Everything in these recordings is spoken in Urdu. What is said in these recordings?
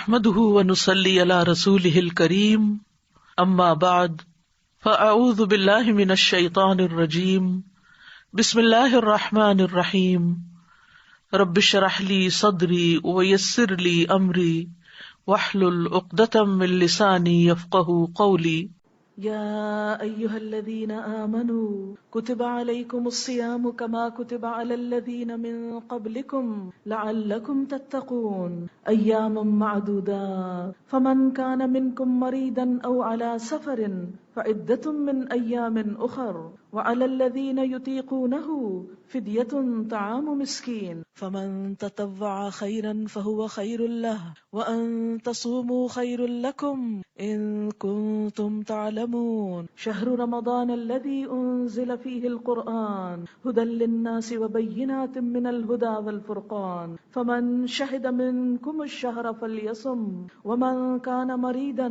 نحمده ونصلي على رسوله الكريم اما بعد فاعوذ بالله من الشيطان الرجيم بسم الله الرحمن الرحيم رب اشرح لي صدري ويسر لي امري واحلل عقدة من لساني يفقهوا قولي يا أيها الذين آمنوا كتب عليكم الصيام كما كتب على الذين من قبلكم لعلكم تتقون أياما معدودات فمن كان منكم مريضا أو على سفر فعدة من أيام أخر وعلى الذين يطيقونه فدية طعام مسكين فمن تطوع خيرا فهو خير له وأن تصوموا خير لكم إن كنتم تعلمون شهر رمضان الذي أنزل فيه القرآن هدى للناس وبينات من الهدى والفرقان فمن شهد منكم الشهر فليصم ومن كان مريضا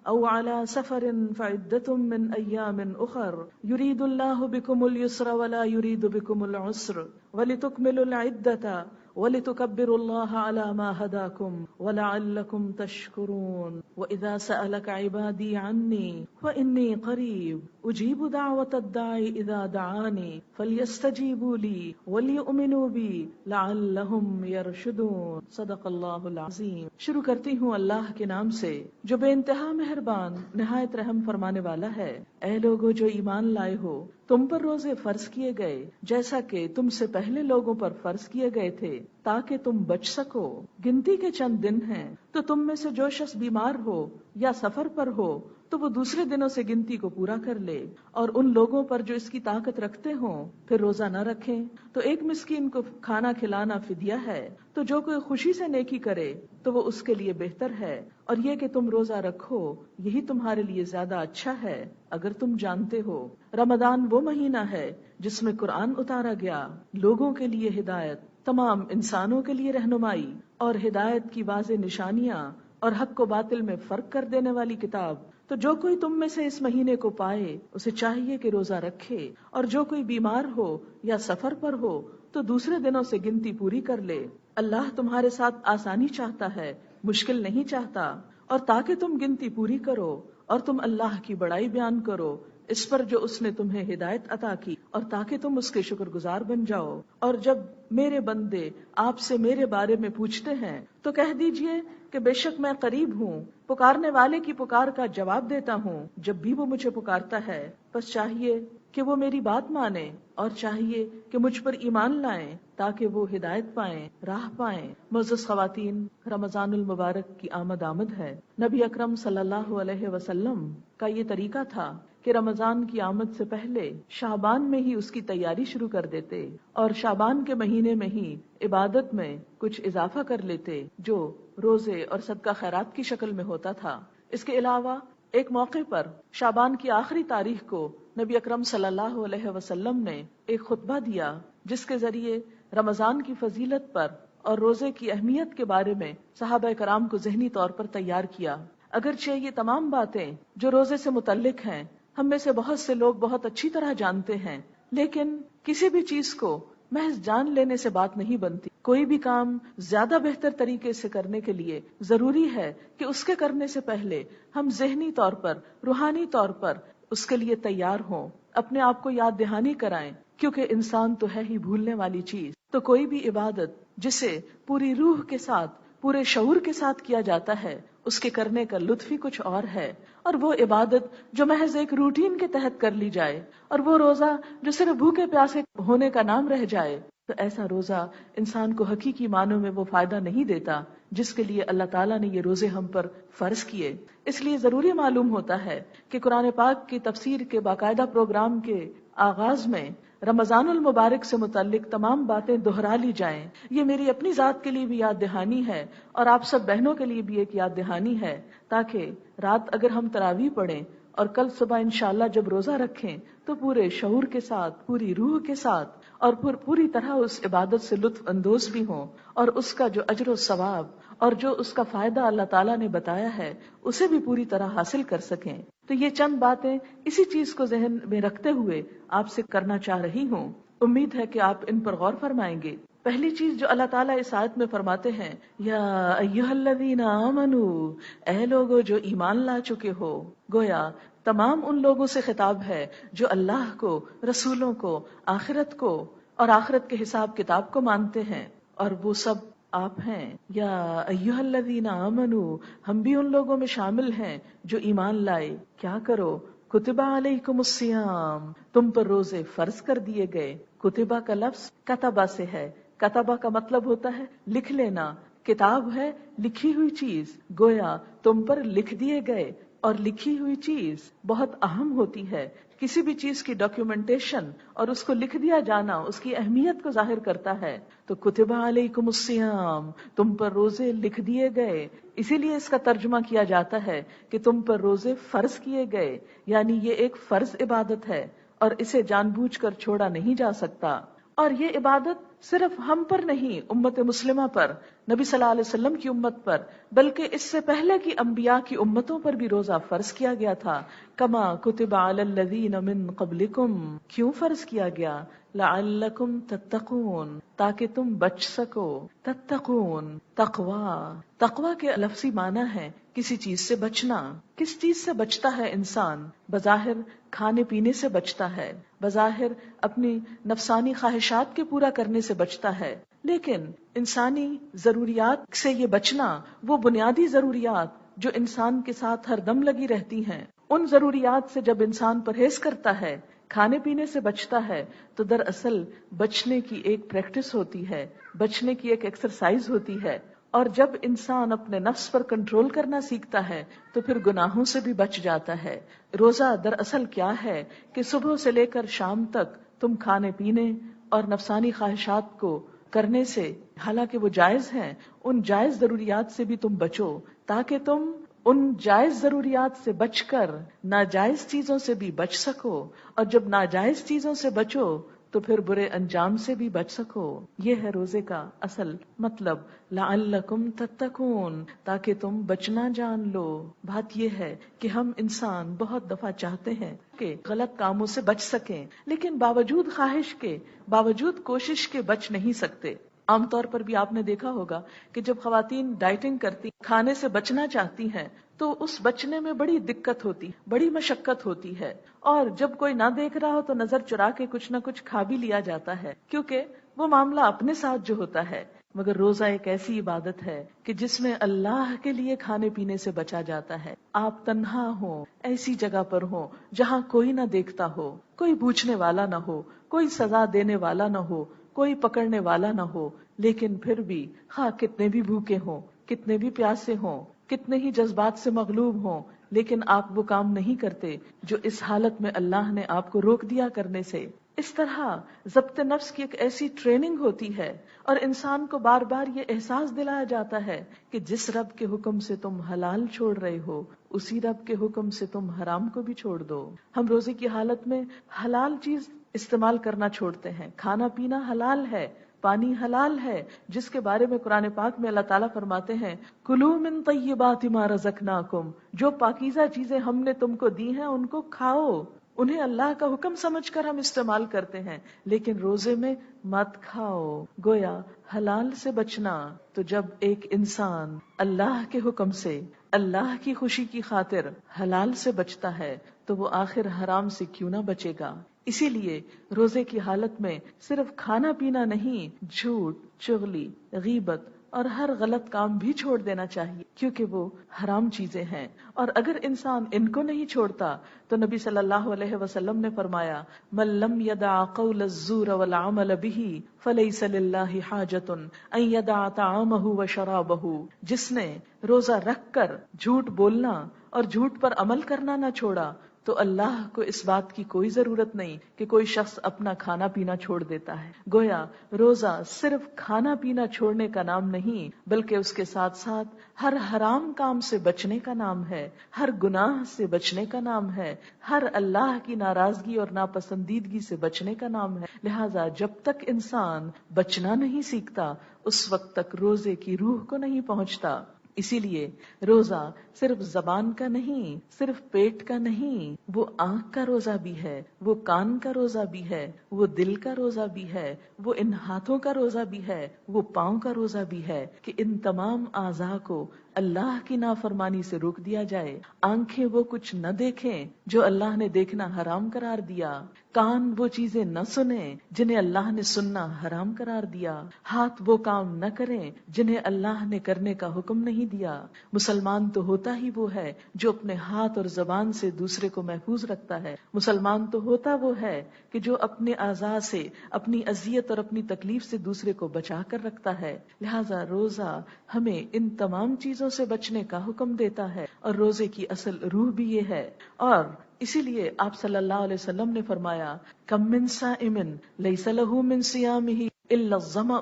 أو على سفر فعدة من أيام أخر يريد الله بكم اليسر ولا يريد بكم العسر ولتكملوا العدة ولتكبروا الله على ما هداكم ولعلكم تشكرون وإذا سألك عبادي عني فإني قريب أجيب دعوة الداعي إذا دعاني فليستجيبوا لي وليؤمنوا بي لعلهم يرشدون صدق اللہ العظیم۔ شروع کرتی ہوں اللہ کے نام سے جو بے انتہا مہربان نہایت رحم فرمانے والا ہے۔ اے لوگو جو ایمان لائے ہو، تم پر روزے فرض کیے گئے جیسا کہ تم سے پہلے لوگوں پر فرض کیے گئے تھے تاکہ تم بچ سکو۔ گنتی کے چند دن ہیں تو تم میں سے جو شخص بیمار ہو یا سفر پر ہو تو وہ دوسرے دنوں سے گنتی کو پورا کر لے، اور ان لوگوں پر جو اس کی طاقت رکھتے ہوں پھر روزہ نہ رکھیں تو ایک مسکین کو کھانا کھلانا فدیہ ہے۔ تو جو کوئی خوشی سے نیکی کرے تو وہ اس کے لیے بہتر ہے، اور یہ کہ تم روزہ رکھو یہی تمہارے لیے زیادہ اچھا ہے اگر تم جانتے ہو۔ رمضان وہ مہینہ ہے جس میں قرآن اتارا گیا، لوگوں کے لیے ہدایت، تمام انسانوں کے لیے رہنمائی اور ہدایت کی واضح نشانیاں اور حق و باطل میں فرق کر دینے والی کتاب۔ تو جو کوئی تم میں سے اس مہینے کو پائے اسے چاہیے کہ روزہ رکھے، اور جو کوئی بیمار ہو یا سفر پر ہو تو دوسرے دنوں سے گنتی پوری کر لے۔ اللہ تمہارے ساتھ آسانی چاہتا ہے، مشکل نہیں چاہتا، اور تاکہ تم گنتی پوری کرو اور تم اللہ کی بڑائی بیان کرو اس پر جو اس نے تمہیں ہدایت عطا کی، اور تاکہ تم اس کے شکر گزار بن جاؤ۔ اور جب میرے بندے آپ سے میرے بارے میں پوچھتے ہیں تو کہہ دیجئے کہ بے شک میں قریب ہوں، پکارنے والے کی پکار کا جواب دیتا ہوں جب بھی وہ مجھے پکارتا ہے۔ بس چاہیے کہ وہ میری بات مانے، اور چاہیے کہ مجھ پر ایمان لائیں تاکہ وہ ہدایت پائیں، راہ پائیں۔ معزز خواتین، رمضان المبارک کی آمد ہے۔ نبی اکرم صلی اللہ علیہ وسلم کا یہ طریقہ تھا کہ رمضان کی آمد سے پہلے شعبان میں ہی اس کی تیاری شروع کر دیتے، اور شعبان کے مہینے میں ہی عبادت میں کچھ اضافہ کر لیتے جو روزے اور صدقہ خیرات کی شکل میں ہوتا تھا۔ اس کے علاوہ ایک موقع پر شعبان کی آخری تاریخ کو نبی اکرم صلی اللہ علیہ وسلم نے ایک خطبہ دیا جس کے ذریعے رمضان کی فضیلت پر اور روزے کی اہمیت کے بارے میں صحابہ کرام کو ذہنی طور پر تیار کیا۔ اگرچہ یہ تمام باتیں جو روزے سے متعلق ہیں ہم میں سے بہت سے لوگ بہت اچھی طرح جانتے ہیں، لیکن کسی بھی چیز کو محض جان لینے سے بات نہیں بنتی۔ کوئی بھی کام زیادہ بہتر طریقے سے کرنے کے لیے ضروری ہے کہ اس کے کرنے سے پہلے ہم ذہنی طور پر، روحانی طور پر اس کے لیے تیار ہوں، اپنے آپ کو یاد دہانی کرائیں، کیونکہ انسان تو ہے ہی بھولنے والی چیز۔ تو کوئی بھی عبادت جسے پوری روح کے ساتھ، پورے شعور کے ساتھ کیا جاتا ہے اس کے کرنے کا لطف ہی کچھ اور ہے، اور وہ عبادت جو محض ایک روٹین کے تحت کر لی جائے، اور وہ روزہ جو صرف بھوکے پیاسے ہونے کا نام رہ جائے، تو ایسا روزہ انسان کو حقیقی معنوں میں وہ فائدہ نہیں دیتا جس کے لیے اللہ تعالیٰ نے یہ روزے ہم پر فرض کیے۔ اس لیے ضروری معلوم ہوتا ہے کہ قرآن پاک کی تفسیر کے باقاعدہ پروگرام کے آغاز میں رمضان المبارک سے متعلق تمام باتیں دہرا لی جائیں۔ یہ میری اپنی ذات کے لیے بھی یاد دہانی ہے، اور آپ سب بہنوں کے لیے بھی ایک یاد دہانی ہے، تاکہ رات اگر ہم تراویح پڑھیں اور کل صبح انشاءاللہ جب روزہ رکھیں تو پورے شعور کے ساتھ، پوری روح کے ساتھ اور پوری طرح اس عبادت سے لطف اندوز بھی ہوں، اور اس کا جو اجر و ثواب اور جو اس کا فائدہ اللہ تعالیٰ نے بتایا ہے اسے بھی پوری طرح حاصل کر سکیں۔ تو یہ چند باتیں اسی چیز کو ذہن میں رکھتے ہوئے آپ سے کرنا چاہ رہی ہوں۔ امید ہے کہ آپ ان پر غور فرمائیں گے۔ پہلی چیز جو اللہ تعالیٰ اس آیت میں فرماتے ہیں، یا ایھا الذین آمنوا، اے لوگو جو ایمان لا چکے ہو، گویا تمام ان لوگوں سے خطاب ہے جو اللہ کو، رسولوں کو، آخرت کو اور آخرت کے حساب کتاب کو مانتے ہیں، اور وہ سب آپ ہیں۔ یا ایھا الذین آمنوا، ہم بھی ان لوگوں میں شامل ہیں جو ایمان لائے۔ کیا کرو؟ کتب علیکم الصیام، تم پر روزے فرض کر دیے گئے۔ کتبہ کا لفظ کتبہ سے ہے، کتبہ کا مطلب ہوتا ہے لکھ لینا، کتاب ہے لکھی ہوئی چیز، گویا تم پر لکھ دیے گئے، اور لکھی ہوئی چیز بہت اہم ہوتی ہے۔ کسی بھی چیز کی ڈاکیومنٹیشن اور اس کو لکھ دیا جانا اس کی اہمیت کو ظاہر کرتا ہے۔ تو کتب علیکم الصیام، تم پر روزے لکھ دیے گئے، اسی لیے اس کا ترجمہ کیا جاتا ہے کہ تم پر روزے فرض کیے گئے، یعنی یہ ایک فرض عبادت ہے اور اسے جان بوجھ کر چھوڑا نہیں جا سکتا۔ اور یہ عبادت صرف ہم پر نہیں، امت مسلمہ پر، نبی صلی اللہ علیہ وسلم کی امت پر، بلکہ اس سے پہلے کی انبیاء کی امتوں پر بھی روزہ فرض کیا گیا تھا۔ کما کتب علی الذین من قبلکم، کیوں فرض کیا گیا؟ لعلکم تتقون، تاکہ تم بچ سکو۔ تتقون، تقوی کے لفظی معنی ہے کسی چیز سے بچنا۔ کس چیز سے بچتا ہے انسان؟ بظاہر کھانے پینے سے بچتا ہے، بظاہر اپنی نفسانی خواہشات کے پورا کرنے سے بچتا ہے، لیکن انسانی ضروریات سے یہ بچنا، وہ بنیادی ضروریات جو انسان کے ساتھ ہر دم لگی رہتی ہیں، ان ضروریات سے جب انسان پرہیز کرتا ہے، کھانے پینے سے بچتا ہے، تو دراصل بچنے کی ایک پریکٹس ہوتی ہے، بچنے کی ایک ایکسرسائز ہوتی ہے۔ اور جب انسان اپنے نفس پر کنٹرول کرنا سیکھتا ہے تو پھر گناہوں سے بھی بچ جاتا ہے۔ روزہ دراصل کیا ہے کہ صبح سے لے کر شام تک تم کھانے پینے اور نفسانی خواہشات کو کرنے سے، حالانکہ وہ جائز ہیں، ان جائز ضروریات سے بھی تم بچو، تاکہ تم ان جائز ضروریات سے بچ کر ناجائز چیزوں سے بھی بچ سکو، اور جب ناجائز چیزوں سے بچو تو پھر برے انجام سے بھی بچ سکو۔ یہ ہے روزے کا اصل مطلب، لعلکم تتقون، تاکہ تم بچنا جان لو۔ بات یہ ہے کہ ہم انسان بہت دفعہ چاہتے ہیں کہ غلط کاموں سے بچ سکیں، لیکن باوجود خواہش کے، باوجود کوشش کے بچ نہیں سکتے۔ عام طور پر بھی آپ نے دیکھا ہوگا کہ جب خواتین ڈائٹنگ کرتی، کھانے سے بچنا چاہتی ہیں، تو اس بچنے میں بڑی دقت ہوتی، بڑی مشقت ہوتی ہے، اور جب کوئی نہ دیکھ رہا ہو تو نظر چرا کے کچھ نہ کچھ کھا بھی لیا جاتا ہے، کیونکہ وہ معاملہ اپنے ساتھ جو ہوتا ہے۔ مگر روزہ ایک ایسی عبادت ہے کہ جس میں اللہ کے لیے کھانے پینے سے بچا جاتا ہے۔ آپ تنہا ہوں، ایسی جگہ پر ہوں جہاں کوئی نہ دیکھتا ہو، کوئی پوچھنے والا نہ ہو، کوئی سزا دینے والا نہ ہو، کوئی پکڑنے والا نہ ہو، لیکن پھر بھی خواہ کتنے بھی بھوکے ہوں، کتنے بھی پیاسے ہوں، کتنے ہی جذبات سے مغلوب ہوں، لیکن آپ وہ کام نہیں کرتے جو اس حالت میں اللہ نے آپ کو روک دیا کرنے سے۔ اس طرح ضبط نفس کی ایک ایسی ٹریننگ ہوتی ہے، اور انسان کو بار بار یہ احساس دلایا جاتا ہے کہ جس رب کے حکم سے تم حلال چھوڑ رہے ہو، اسی رب کے حکم سے تم حرام کو بھی چھوڑ دو۔ ہم روزے کی حالت میں حلال چیز استعمال کرنا چھوڑتے ہیں، کھانا پینا حلال ہے، پانی حلال ہے، جس کے بارے میں قرآن پاک میں اللہ تعالیٰ فرماتے ہیں کلوا من طیبات ما رزقناکم، جو پاکیزہ چیزیں ہم نے تم کو دی ہیں ان کو کھاؤ۔ انہیں اللہ کا حکم سمجھ کر ہم استعمال کرتے ہیں، لیکن روزے میں مت کھاؤ، گویا حلال سے بچنا۔ تو جب ایک انسان اللہ کے حکم سے، اللہ کی خوشی کی خاطر حلال سے بچتا ہے تو وہ آخر حرام سے کیوں نہ بچے گا۔ اسی لیے روزے کی حالت میں صرف کھانا پینا نہیں، جھوٹ، چغلی، غیبت اور ہر غلط کام بھی چھوڑ دینا چاہیے، کیونکہ وہ حرام چیزیں ہیں، اور اگر انسان ان کو نہیں چھوڑتا تو نبی صلی اللہ علیہ وسلم نے فرمایا من لم يدع قول الزور والعمل به فليس لله حاجة ان يدع طعامه وشرابه، جس نے روزہ رکھ کر جھوٹ بولنا اور جھوٹ پر عمل کرنا نہ چھوڑا تو اللہ کو اس بات کی کوئی ضرورت نہیں کہ کوئی شخص اپنا کھانا پینا چھوڑ دیتا ہے۔ گویا روزہ صرف کھانا پینا چھوڑنے کا نام نہیں، بلکہ اس کے ساتھ ساتھ ہر حرام کام سے بچنے کا نام ہے، ہر گناہ سے بچنے کا نام ہے، ہر اللہ کی ناراضگی اور ناپسندیدگی سے بچنے کا نام ہے۔ لہٰذا جب تک انسان بچنا نہیں سیکھتا، اس وقت تک روزے کی روح کو نہیں پہنچتا۔ اسی لیے روزہ صرف زبان کا نہیں، صرف پیٹ کا نہیں، وہ آنکھ کا روزہ بھی ہے، وہ کان کا روزہ بھی ہے، وہ دل کا روزہ بھی ہے، وہ ان ہاتھوں کا روزہ بھی ہے، وہ پاؤں کا روزہ بھی ہے کہ ان تمام اعضاء کو اللہ کی نافرمانی سے روک دیا جائے۔ آنکھیں وہ کچھ نہ دیکھیں جو اللہ نے دیکھنا حرام قرار دیا، کان وہ چیزیں نہ سنیں جنہیں اللہ نے سننا حرام قرار دیا، ہاتھ وہ کام نہ کریں جنہیں اللہ نے کرنے کا حکم نہیں دیا۔ مسلمان تو ہوتا ہی وہ ہے جو اپنے ہاتھ اور زبان سے دوسرے کو محفوظ رکھتا ہے، مسلمان تو ہوتا وہ ہے کہ جو اپنے اعضاء سے اپنی اذیت اور اپنی تکلیف سے دوسرے کو بچا کر رکھتا ہے۔ لہذا روزہ ہمیں ان تمام چیزوں سے بچنے کا حکم دیتا ہے، اور روزے کی اصل روح بھی یہ ہے۔ اور اسی لیے آپ صلی اللہ علیہ وسلم نے فرمایا، کم من صائم لیس له من صیامہ الا الظمأ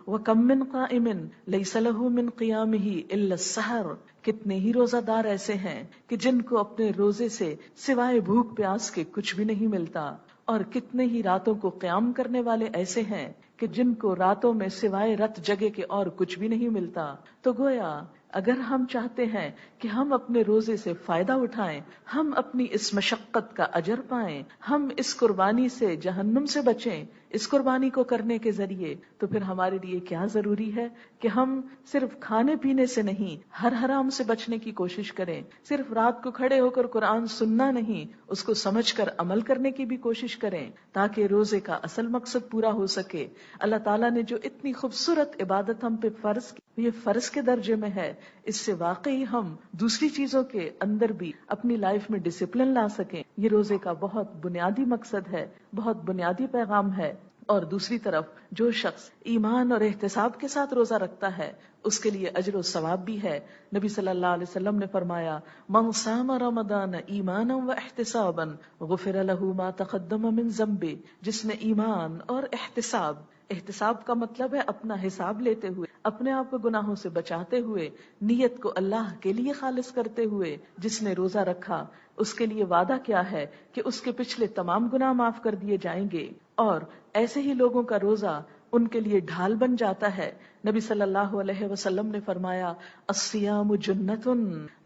وکم من قائم لیس له من قیامہ الا السحر۔ کتنے ہی روزہ دار ایسے ہیں کہ جن کو اپنے روزے سے سوائے بھوک پیاس کے کچھ بھی نہیں ملتا، اور کتنے ہی راتوں کو قیام کرنے والے ایسے ہیں کہ جن کو راتوں میں سوائے رت جگے کے اور کچھ بھی نہیں ملتا۔ تو گویا اگر ہم چاہتے ہیں کہ ہم اپنے روزے سے فائدہ اٹھائیں، ہم اپنی اس مشقت کا اجر پائیں، ہم اس قربانی سے جہنم سے بچیں اس قربانی کو کرنے کے ذریعے، تو پھر ہمارے لیے کیا ضروری ہے کہ ہم صرف کھانے پینے سے نہیں، ہر حرام سے بچنے کی کوشش کریں، صرف رات کو کھڑے ہو کر قرآن سننا نہیں، اس کو سمجھ کر عمل کرنے کی بھی کوشش کریں، تاکہ روزے کا اصل مقصد پورا ہو سکے۔ اللہ تعالیٰ نے جو اتنی خوبصورت عبادت ہم پہ فرض کی، یہ فرض کے درجے میں ہے، اس سے واقعی ہم دوسری چیزوں کے اندر بھی اپنی لائف میں ڈسپلن لا سکیں۔ یہ روزے کا بہت بنیادی مقصد ہے، بہت بنیادی پیغام ہے۔ اور دوسری طرف جو شخص ایمان اور احتساب کے ساتھ روزہ رکھتا ہے، اس کے لیے اجر و ثواب بھی ہے۔ نبی صلی اللہ علیہ وسلم نے فرمایا، من صام رمضان ایمانا و احتسابا غفر له ما تقدم من ذنبه۔ جس نے ایمان اور احتساب کا مطلب ہے اپنا حساب لیتے ہوئے، اپنے آپ کو گناہوں سے بچاتے ہوئے، نیت کو اللہ کے لیے خالص کرتے ہوئے جس نے روزہ رکھا، اس کے لیے وعدہ کیا ہے کہ اس کے پچھلے تمام گناہ معاف کر دیے جائیں گے۔ اور ایسے ہی لوگوں کا روزہ ان کے لیے ڈھال بن جاتا ہے۔ نبی صلی اللہ علیہ وسلم نے فرمایا، الصیام جنۃ،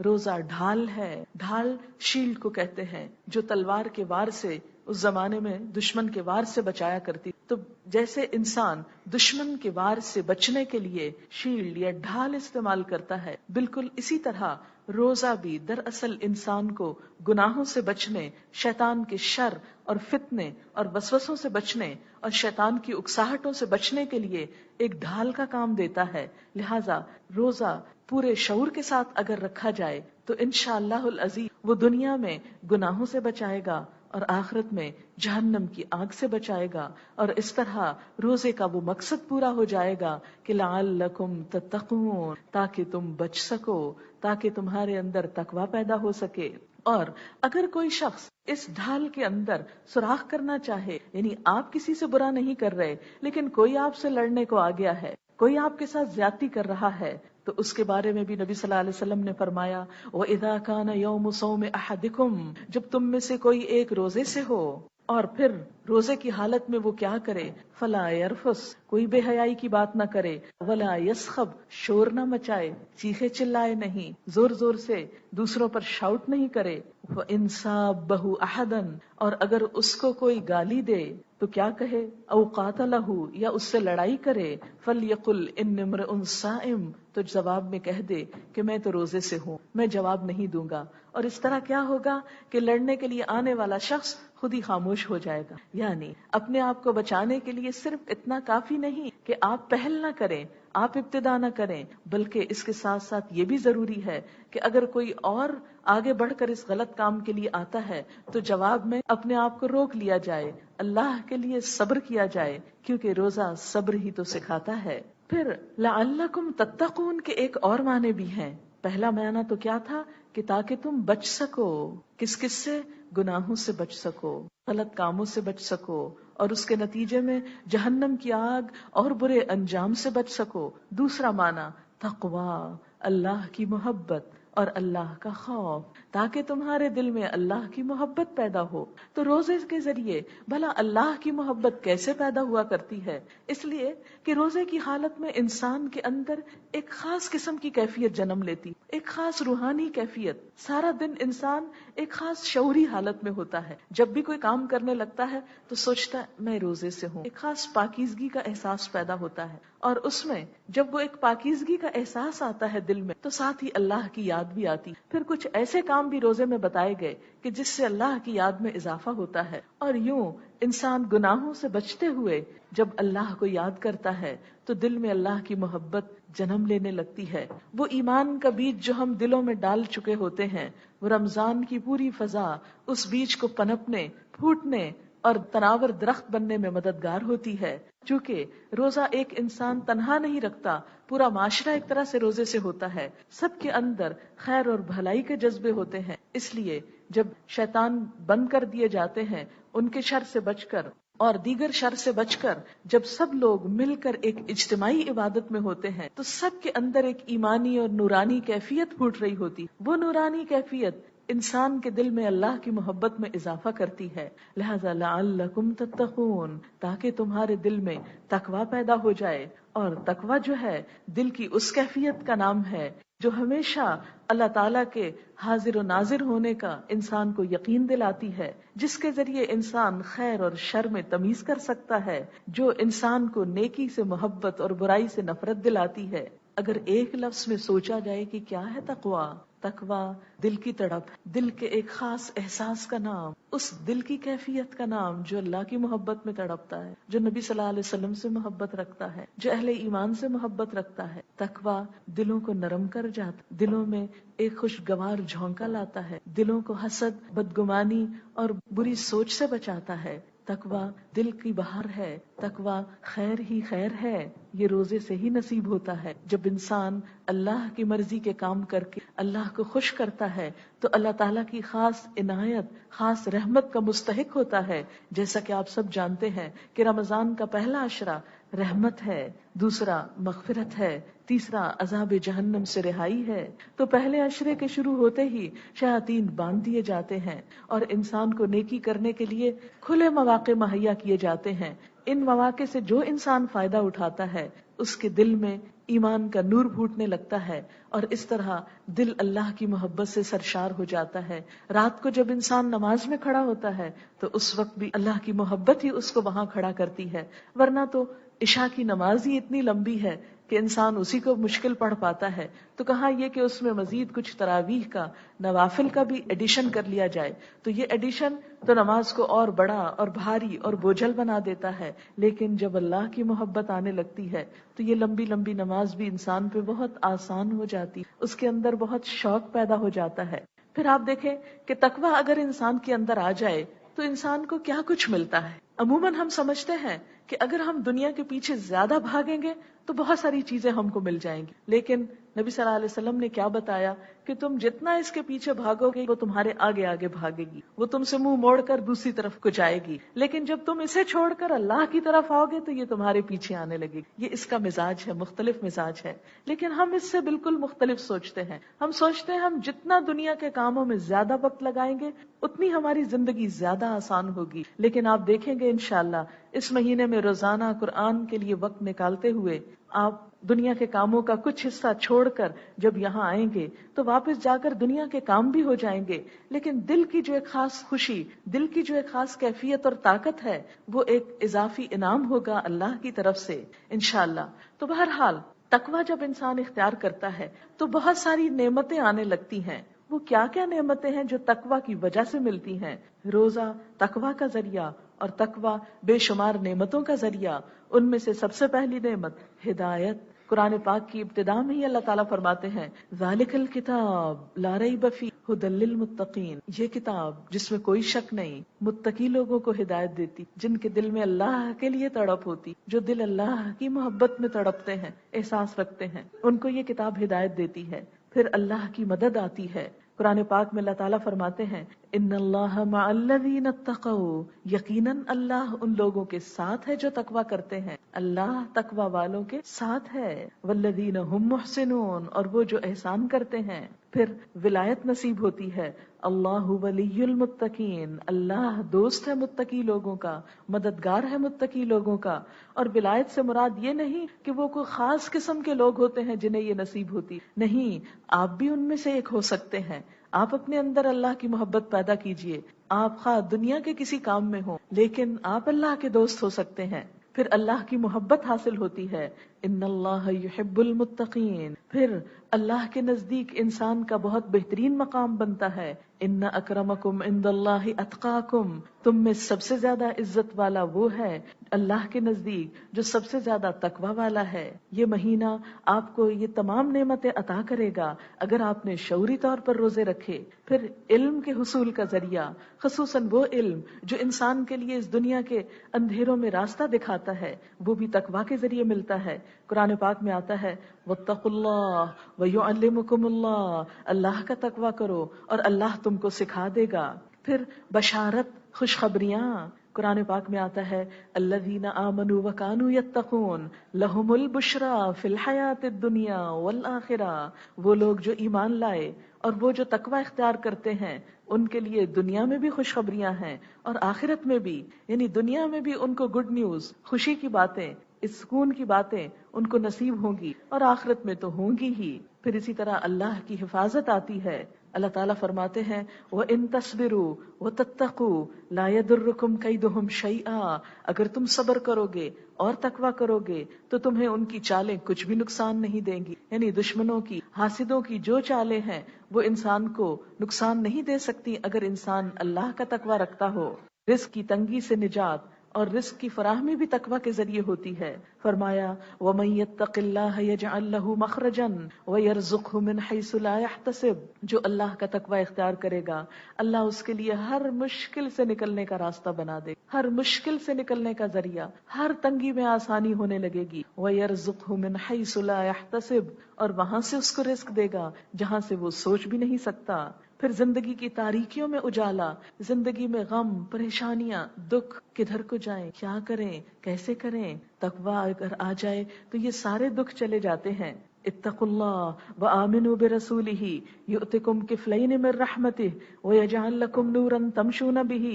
روزہ ڈھال ہے۔ ڈھال شیلڈ کو کہتے ہیں، جو تلوار کے وار سے اس زمانے میں دشمن کے وار سے بچایا کرتی۔ تو جیسے انسان دشمن کے وار سے بچنے کے لیے شیلڈ یا ڈھال استعمال کرتا ہے، بالکل اسی طرح روزہ بھی دراصل انسان کو گناہوں سے بچنے، شیطان کے شر اور فتنے اور وسوسوں سے بچنے اور شیطان کی اکساہٹوں سے بچنے کے لیے ایک ڈھال کا کام دیتا ہے۔ لہذا روزہ پورے شعور کے ساتھ اگر رکھا جائے تو انشاءاللہ العزیز وہ دنیا میں گناہوں سے بچائے گا اور آخرت میں جہنم کی آگ سے بچائے گا، اور اس طرح روزے کا وہ مقصد پورا ہو جائے گا کہ لعلکم تتقون، تاکہ تم بچ سکو، تاکہ تمہارے اندر تقوی پیدا ہو سکے۔ اور اگر کوئی شخص اس ڈھال کے اندر سوراخ کرنا چاہے، یعنی آپ کسی سے برا نہیں کر رہے لیکن کوئی آپ سے لڑنے کو آ گیا ہے، کوئی آپ کے ساتھ زیادتی کر رہا ہے، تو اس کے بارے میں بھی نبی صلی اللہ علیہ وسلم نے فرمایا، وَإِذَا كَانَ يَوْمُ صَوْمِ أَحَدِكُمْ، جب تم میں سے کوئی ایک روزے سے ہو اور پھر روزے کی حالت میں وہ کیا کرے، فَلَا يَرْفُثْ، کوئی بے حیائی کی بات نہ کرے، وَلَا يَسْخَبْ، شور نہ مچائے، چیخے چلائے نہیں، زور زور سے دوسروں پر شاؤٹ نہیں کرے، وَإِنْ سَابَّهُ أَحَدًا، اور اگر اس کو کوئی گالی دے تو کیا کہے، او قاتلہ، یا اس سے لڑائی کرے، فَلْيَقُلْ إِنِّ امْرِئٌ صَائِمٌ، تو جواب میں کہہ دے کہ میں تو روزے سے ہوں، میں جواب نہیں دوں گا۔ اور اس طرح کیا ہوگا کہ لڑنے کے لیے آنے والا شخص خود ہی خاموش ہو جائے گا۔ یعنی اپنے آپ کو بچانے کے لیے صرف اتنا کافی نہیں کہ آپ پہل نہ کریں، آپ ابتدا نہ کریں، بلکہ اس کے ساتھ ساتھ یہ بھی ضروری ہے کہ اگر کوئی اور آگے بڑھ کر اس غلط کام کے لیے آتا ہے تو جواب میں اپنے آپ کو روک لیا جائے، اللہ کے لیے صبر کیا جائے، کیونکہ روزہ صبر ہی تو سکھاتا ہے۔ پھر لعلکم تتقون کے ایک اور معنی بھی ہیں۔ پہلا معنی تو کیا تھا کہ تاکہ تم بچ سکو، کس کس سے، گناہوں سے بچ سکو، غلط کاموں سے بچ سکو، اور اس کے نتیجے میں جہنم کی آگ اور برے انجام سے بچ سکو۔ دوسرا معنی تقوی، اللہ کی محبت اور اللہ کا خوف، تاکہ تمہارے دل میں اللہ کی محبت پیدا ہو۔ تو روزے کے ذریعے بھلا اللہ کی محبت کیسے پیدا ہوا کرتی ہے؟ اس لیے کہ روزے کی حالت میں انسان کے اندر ایک خاص قسم کی کیفیت جنم لیتی، ایک خاص روحانی کیفیت۔ سارا دن انسان ایک خاص شعوری حالت میں ہوتا ہے، جب بھی کوئی کام کرنے لگتا ہے تو سوچتا ہے میں روزے سے ہوں، ایک خاص پاکیزگی کا احساس پیدا ہوتا ہے، اور اس میں جب وہ ایک پاکیزگی کا احساس آتا ہے دل میں تو ساتھ ہی اللہ کی یاد بھی آتی۔ پھر کچھ ایسے کام بھی روزے میں بتائے گئے کہ جس سے اللہ کی یاد میں اضافہ ہوتا ہے، اور یوں انسان گناہوں سے بچتے ہوئے جب اللہ کو یاد کرتا ہے تو دل میں اللہ کی محبت جنم لینے لگتی ہے۔ وہ ایمان کا بیج جو ہم دلوں میں ڈال چکے ہوتے ہیں، وہ رمضان کی پوری فضا اس بیج کو پنپنے، پھوٹنے اور تناور درخت بننے میں مددگار ہوتی ہے۔ چونکہ روزہ ایک انسان تنہا نہیں رکھتا، پورا معاشرہ ایک طرح سے روزے سے ہوتا ہے، سب کے اندر خیر اور بھلائی کے جذبے ہوتے ہیں۔ اس لیے جب شیطان بند کر دیے جاتے ہیں، ان کے شر سے بچ کر اور دیگر شر سے بچ کر جب سب لوگ مل کر ایک اجتماعی عبادت میں ہوتے ہیں تو سب کے اندر ایک ایمانی اور نورانی کیفیت پھوٹ رہی ہوتی۔ وہ نورانی کیفیت انسان کے دل میں اللہ کی محبت میں اضافہ کرتی ہے۔ لہذا لعلکم تتقون، تاکہ تمہارے دل میں تقوی پیدا ہو جائے، اور تقوی جو ہے دل کی اس کیفیت کا نام ہے جو ہمیشہ اللہ تعالیٰ کے حاضر و ناظر ہونے کا انسان کو یقین دلاتی ہے، جس کے ذریعے انسان خیر اور شر میں تمیز کر سکتا ہے، جو انسان کو نیکی سے محبت اور برائی سے نفرت دلاتی ہے۔ اگر ایک لفظ میں سوچا جائے کہ کیا ہے تقوی، تقوی دل کی تڑپ، دل کے ایک خاص احساس کا نام، اس دل کی کیفیت کا نام جو اللہ کی محبت میں تڑپتا ہے، جو نبی صلی اللہ علیہ وسلم سے محبت رکھتا ہے، جو اہل ایمان سے محبت رکھتا ہے۔ تقوی دلوں کو نرم کر جاتا، دلوں میں ایک خوشگوار جھونکا لاتا ہے، دلوں کو حسد، بدگمانی اور بری سوچ سے بچاتا ہے۔ تقوی دل کی بہار ہے، تقوی خیر ہی خیر ہے، یہ روزے سے ہی نصیب ہوتا ہے۔ جب انسان اللہ کی مرضی کے کام کر کے اللہ کو خوش کرتا ہے تو اللہ تعالیٰ کی خاص عنایت، خاص رحمت کا مستحق ہوتا ہے۔ جیسا کہ آپ سب جانتے ہیں کہ رمضان کا پہلا عشرہ رحمت ہے، دوسرا مغفرت ہے، تیسرا عذاب جہنم سے رہائی ہے۔ تو پہلے عشرے کے شروع ہوتے ہی شیاطین باندھ دیے جاتے ہیں اور انسان کو نیکی کرنے کے لیے کھلے مواقع مہیا کیے جاتے ہیں۔ ان مواقع سے جو انسان فائدہ اٹھاتا ہے اس کے دل میں ایمان کا نور پھوٹنے لگتا ہے، اور اس طرح دل اللہ کی محبت سے سرشار ہو جاتا ہے۔ رات کو جب انسان نماز میں کھڑا ہوتا ہے تو اس وقت بھی اللہ کی محبت ہی اس کو وہاں کھڑا کرتی ہے، ورنہ تو عشاء کی نماز ہی اتنی لمبی ہے کہ انسان اسی کو مشکل پڑھ پاتا ہے، تو کہاں یہ کہ اس میں مزید کچھ تراویح کا، نوافل کا بھی ایڈیشن کر لیا جائے، تو یہ ایڈیشن تو نماز کو اور بڑا اور بھاری اور بوجھل بنا دیتا ہے۔ لیکن جب اللہ کی محبت آنے لگتی ہے تو یہ لمبی لمبی نماز بھی انسان پہ بہت آسان ہو جاتی، اس کے اندر بہت شوق پیدا ہو جاتا ہے۔ پھر آپ دیکھیں کہ تقویٰ اگر انسان کے اندر آ جائے تو انسان کو کیا کچھ ملتا ہے۔ عموماً ہم سمجھتے ہیں کہ اگر ہم دنیا کے پیچھے زیادہ بھاگیں گے تو بہت ساری چیزیں ہم کو مل جائیں گی، لیکن نبی صلی اللہ علیہ وسلم نے کیا بتایا کہ تم جتنا اس کے پیچھے بھاگو گے وہ تمہارے آگے آگے بھاگے گی، وہ تم سے منہ موڑ کر دوسری طرف کو جائے گی، لیکن جب تم اسے چھوڑ کر اللہ کی طرف آؤ گے تو یہ تمہارے پیچھے آنے لگے گی۔ یہ اس کا مزاج ہے، مختلف مزاج ہے، لیکن ہم اس سے بالکل مختلف سوچتے ہیں۔ ہم سوچتے ہیں ہم جتنا دنیا کے کاموں میں زیادہ وقت لگائیں گے اتنی ہماری زندگی زیادہ آسان ہوگی، لیکن آپ دیکھیں گے انشاءاللہ اس مہینے میں روزانہ قرآن کے لیے وقت نکالتے ہوئے آپ دنیا کے کاموں کا کچھ حصہ چھوڑ کر جب یہاں آئیں گے تو واپس جا کر دنیا کے کام بھی ہو جائیں گے، لیکن دل کی جو ایک خاص خوشی، دل کی جو ایک خاص کیفیت اور طاقت ہے وہ ایک اضافی انعام ہوگا اللہ کی طرف سے انشاءاللہ۔ تو بہرحال تقویٰ جب انسان اختیار کرتا ہے تو بہت ساری نعمتیں آنے لگتی ہیں۔ وہ کیا کیا نعمتیں ہیں جو تقویٰ کی وجہ سے ملتی ہیں؟ روزہ تقویٰ کا ذریعہ، اور تقویٰ بے شمار نعمتوں کا ذریعہ۔ ان میں سے سب سے پہلی نعمت ہدایت۔ قرآن پاک کی ابتدا میں ہی اللہ تعالیٰ فرماتے ہیں ذالک الکتاب لا ریب فیہ ھدی للمتقین، یہ کتاب جس میں کوئی شک نہیں متقی لوگوں کو ہدایت دیتی، جن کے دل میں اللہ کے لیے تڑپ ہوتی، جو دل اللہ کی محبت میں تڑپتے ہیں، احساس رکھتے ہیں، ان کو یہ کتاب ہدایت دیتی ہے۔ پھر اللہ کی مدد آتی ہے۔ قرآن پاک میں اللہ تعالیٰ فرماتے ہیں ان اللہ مع الذین اتقوا، یقیناً اللہ ان لوگوں کے ساتھ ہے جو تقوی کرتے ہیں، اللہ تقوی والوں کے ساتھ ہے، والذین هم محسنون، اور وہ جو احسان کرتے ہیں۔ پھر ولایت نصیب ہوتی ہے، اللہ ولی المتقین، اللہ دوست ہے متقی لوگوں کا، مددگار ہے متقی لوگوں کا۔ اور ولایت سے مراد یہ نہیں کہ وہ کوئی خاص قسم کے لوگ ہوتے ہیں جنہیں یہ نصیب ہوتی، نہیں، آپ بھی ان میں سے ایک ہو سکتے ہیں۔ آپ اپنے اندر اللہ کی محبت پیدا کیجئے، آپ خواہ دنیا کے کسی کام میں ہوں لیکن آپ اللہ کے دوست ہو سکتے ہیں، پھر اللہ کی محبت حاصل ہوتی ہے۔ ان اللہ یحب المتقین، پھر اللہ کے نزدیک انسان کا بہت بہترین مقام بنتا ہے۔ ان اکرمکم عند اللہ اتقاکم، تم میں سب سے زیادہ عزت والا وہ ہے اللہ کے نزدیک جو سب سے زیادہ تقوی والا ہے۔ یہ مہینہ آپ کو یہ تمام نعمتیں عطا کرے گا اگر آپ نے شعوری طور پر روزے رکھے۔ پھر علم کے حصول کا ذریعہ، خصوصاً وہ علم جو انسان کے لیے اس دنیا کے اندھیروں میں راستہ دکھاتا ہے، وہ بھی تقوی کے ذریعے ملتا ہے۔ قرآن پاک میں آتا ہے واتقوا اللہ ویعلمکم اللہ، اللہ کا تقوی کرو اور اللہ تم کو سکھا دے گا۔ پھر بشارت، خوشخبریاں، قرآن پاک میں آتا ہے الذین آمنوا وکانوا یتقون لہم البشری فی الحیاۃ الدنیا والآخرہ، وہ لوگ جو ایمان لائے اور وہ جو تقوی اختیار کرتے ہیں ان کے لیے دنیا میں بھی خوشخبریاں ہیں اور آخرت میں بھی، یعنی دنیا میں بھی ان کو گڈ نیوز، خوشی کی باتیں، اس سکون کی باتیں ان کو نصیب ہوں گی اور آخرت میں تو ہوں گی ہی۔ پھر اسی طرح اللہ کی حفاظت آتی ہے۔ اللہ تعالیٰ فرماتے ہیں وَإِن تَصْبِرُوا وَتَتَّقُوا لَا يَضُرُّكُمْ كَيْدُهُمْ شَيْئًا، اگر تم صبر کرو گے اور تقوی کرو گے تو تمہیں ان کی چالیں کچھ بھی نقصان نہیں دیں گی، یعنی دشمنوں کی، حاسدوں کی جو چالیں ہیں وہ انسان کو نقصان نہیں دے سکتی اگر انسان اللہ کا تقوی رکھتا ہو۔ رزق کی تنگی سے نجات اور رزق کی فراہمی بھی تقوی کے ذریعے ہوتی ہے۔ فرمایا وَمَن يَتَّقِ اللَّهَ يَجْعَل لَّهُ مَخْرَجًا وَيَرْزُقْهُ مِنْ حَيْثُ لَا يَحْتَسِبُ، جو اللہ کا تقوی اختیار کرے گا اللہ اس کے لیے ہر مشکل سے نکلنے کا راستہ بنا دے، ہر مشکل سے نکلنے کا ذریعہ، ہر تنگی میں آسانی ہونے لگے گی۔ وَيَرْزُقْهُ مِنْ حَيْثُ لَا يَحْتَسِبُ، اور وہاں سے اس کو رزق دے گا جہاں سے وہ سوچ بھی نہیں سکتا۔ پھر زندگی کی تاریکیوں میں اجالا، زندگی میں غم، پریشانیاں، دکھ، کدھر کو جائیں، کیا کریں، کیسے کریں، تقویٰ اگر آ جائے تو یہ سارے دکھ چلے جاتے ہیں۔ اتقوا اللہ وآمنوا برسولہ یؤتکم کفلین من رحمتہ ویجعل لکم نورا تمشون بہ،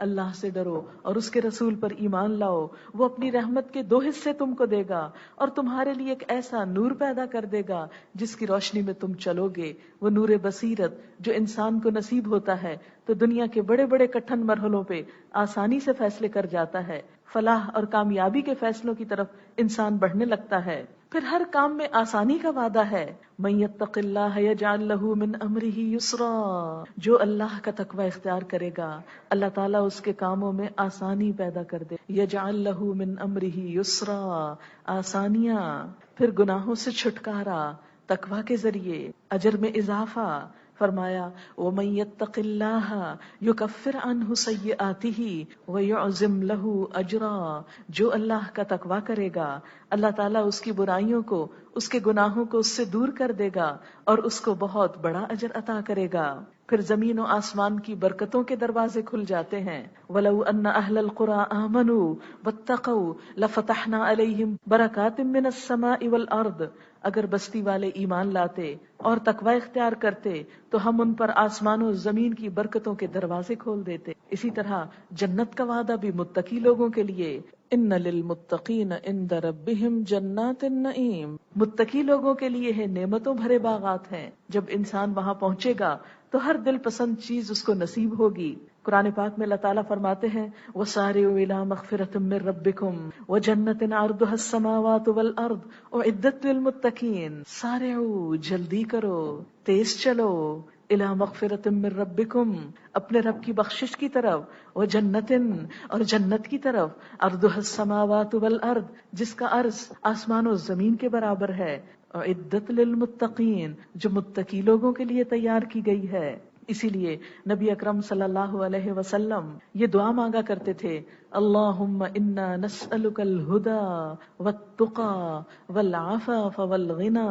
اللہ سے ڈرو اور اس کے رسول پر ایمان لاؤ، وہ اپنی رحمت کے 2 حصے تم کو دے گا اور تمہارے لیے ایک ایسا نور پیدا کر دے گا جس کی روشنی میں تم چلو گے۔ وہ نور بصیرت جو انسان کو نصیب ہوتا ہے تو دنیا کے بڑے بڑے کٹھن مرحلوں پہ آسانی سے فیصلے کر جاتا ہے، فلاح اور کامیابی کے فیصلوں کی طرف انسان بڑھنے لگتا ہے۔ پھر ہر کام میں آسانی کا وعدہ ہے، من یتق اللہ یجعل لہ من امرہ یسرا، جو اللہ کا تقوی اختیار کرے گا اللہ تعالیٰ اس کے کاموں میں آسانی پیدا کر دے، یجعل لہ من امرہ یسرا، آسانیاں۔ پھر گناہوں سے چھٹکارا تقوی کے ذریعے، اجر میں اضافہ۔ فرمایا وَمَن يَتَّقِ اللَّهَ يُكَفِّرْ عَنْهُ سَيِّئَاتِهِ وَيُعْظِمْ لَهُ أَجْرًا، جو اللہ کا تقوی کرے گا اللہ تعالیٰ اس کی برائیوں کو، اس کے گناہوں کو اس سے دور کر دے گا اور اس کو بہت بڑا اجر عطا کرے گا۔ پھر زمین و آسمان کی برکتوں کے دروازے کھل جاتے ہیں۔ وَلَوْ أَنَّ أَهْلَ الْقُرَىٰ آمَنُوا وَاتَّقَوْا لَفَتَحْنَا عَلَيْهِمْ بَرَكَاتٍ مِّنَ السَّمَاءِ وَالْأَرْضِ، اگر بستی والے ایمان لاتے اور تقوی اختیار کرتے تو ہم ان پر آسمان و زمین کی برکتوں کے دروازے کھول دیتے۔ اسی طرح جنت کا وعدہ بھی متقی لوگوں کے لیے، ان للمتقین عند ربہم جنات النعیم، متقی لوگوں کے لیے ہے نعمتوں بھرے باغات ہیں، جب انسان وہاں پہنچے گا تو ہر دل پسند چیز اس کو نصیب ہوگی۔ قرآن پاک میں اللہ تعالیٰ فرماتے ہیں وَسَارِعُوا إِلَىٰ مَغْفِرَةٍ مِّن رَّبِّكُمْ وَجَنَّةٍ عَرْضُهَا السَّمَاوَاتُ وَالْأَرْضُ أُعِدَّتْ لِلْمُتَّقِينَ، سارعوا، جلدی کرو، تیز چلو، إِلَىٰ مَغْفِرَةٍ مِّن رَّبِّكُمْ، اپنے رب کی بخشش کی طرف، وَجَنَّةٍ، اور جنت کی طرف، عَرْضُهَا السَّمَاوَاتُ وَالْأَرْضُ، جس کا عرض آسمان و زمین کے برابر ہے، اعدت للمتقین، جو متقی لوگوں کے لیے تیار کی گئی ہے۔ اسی لیے نبی اکرم صلی اللہ علیہ وسلم یہ دعا مانگا کرتے تھے اللہم انا نسألک الہدی والتقی والعفاف والغنی،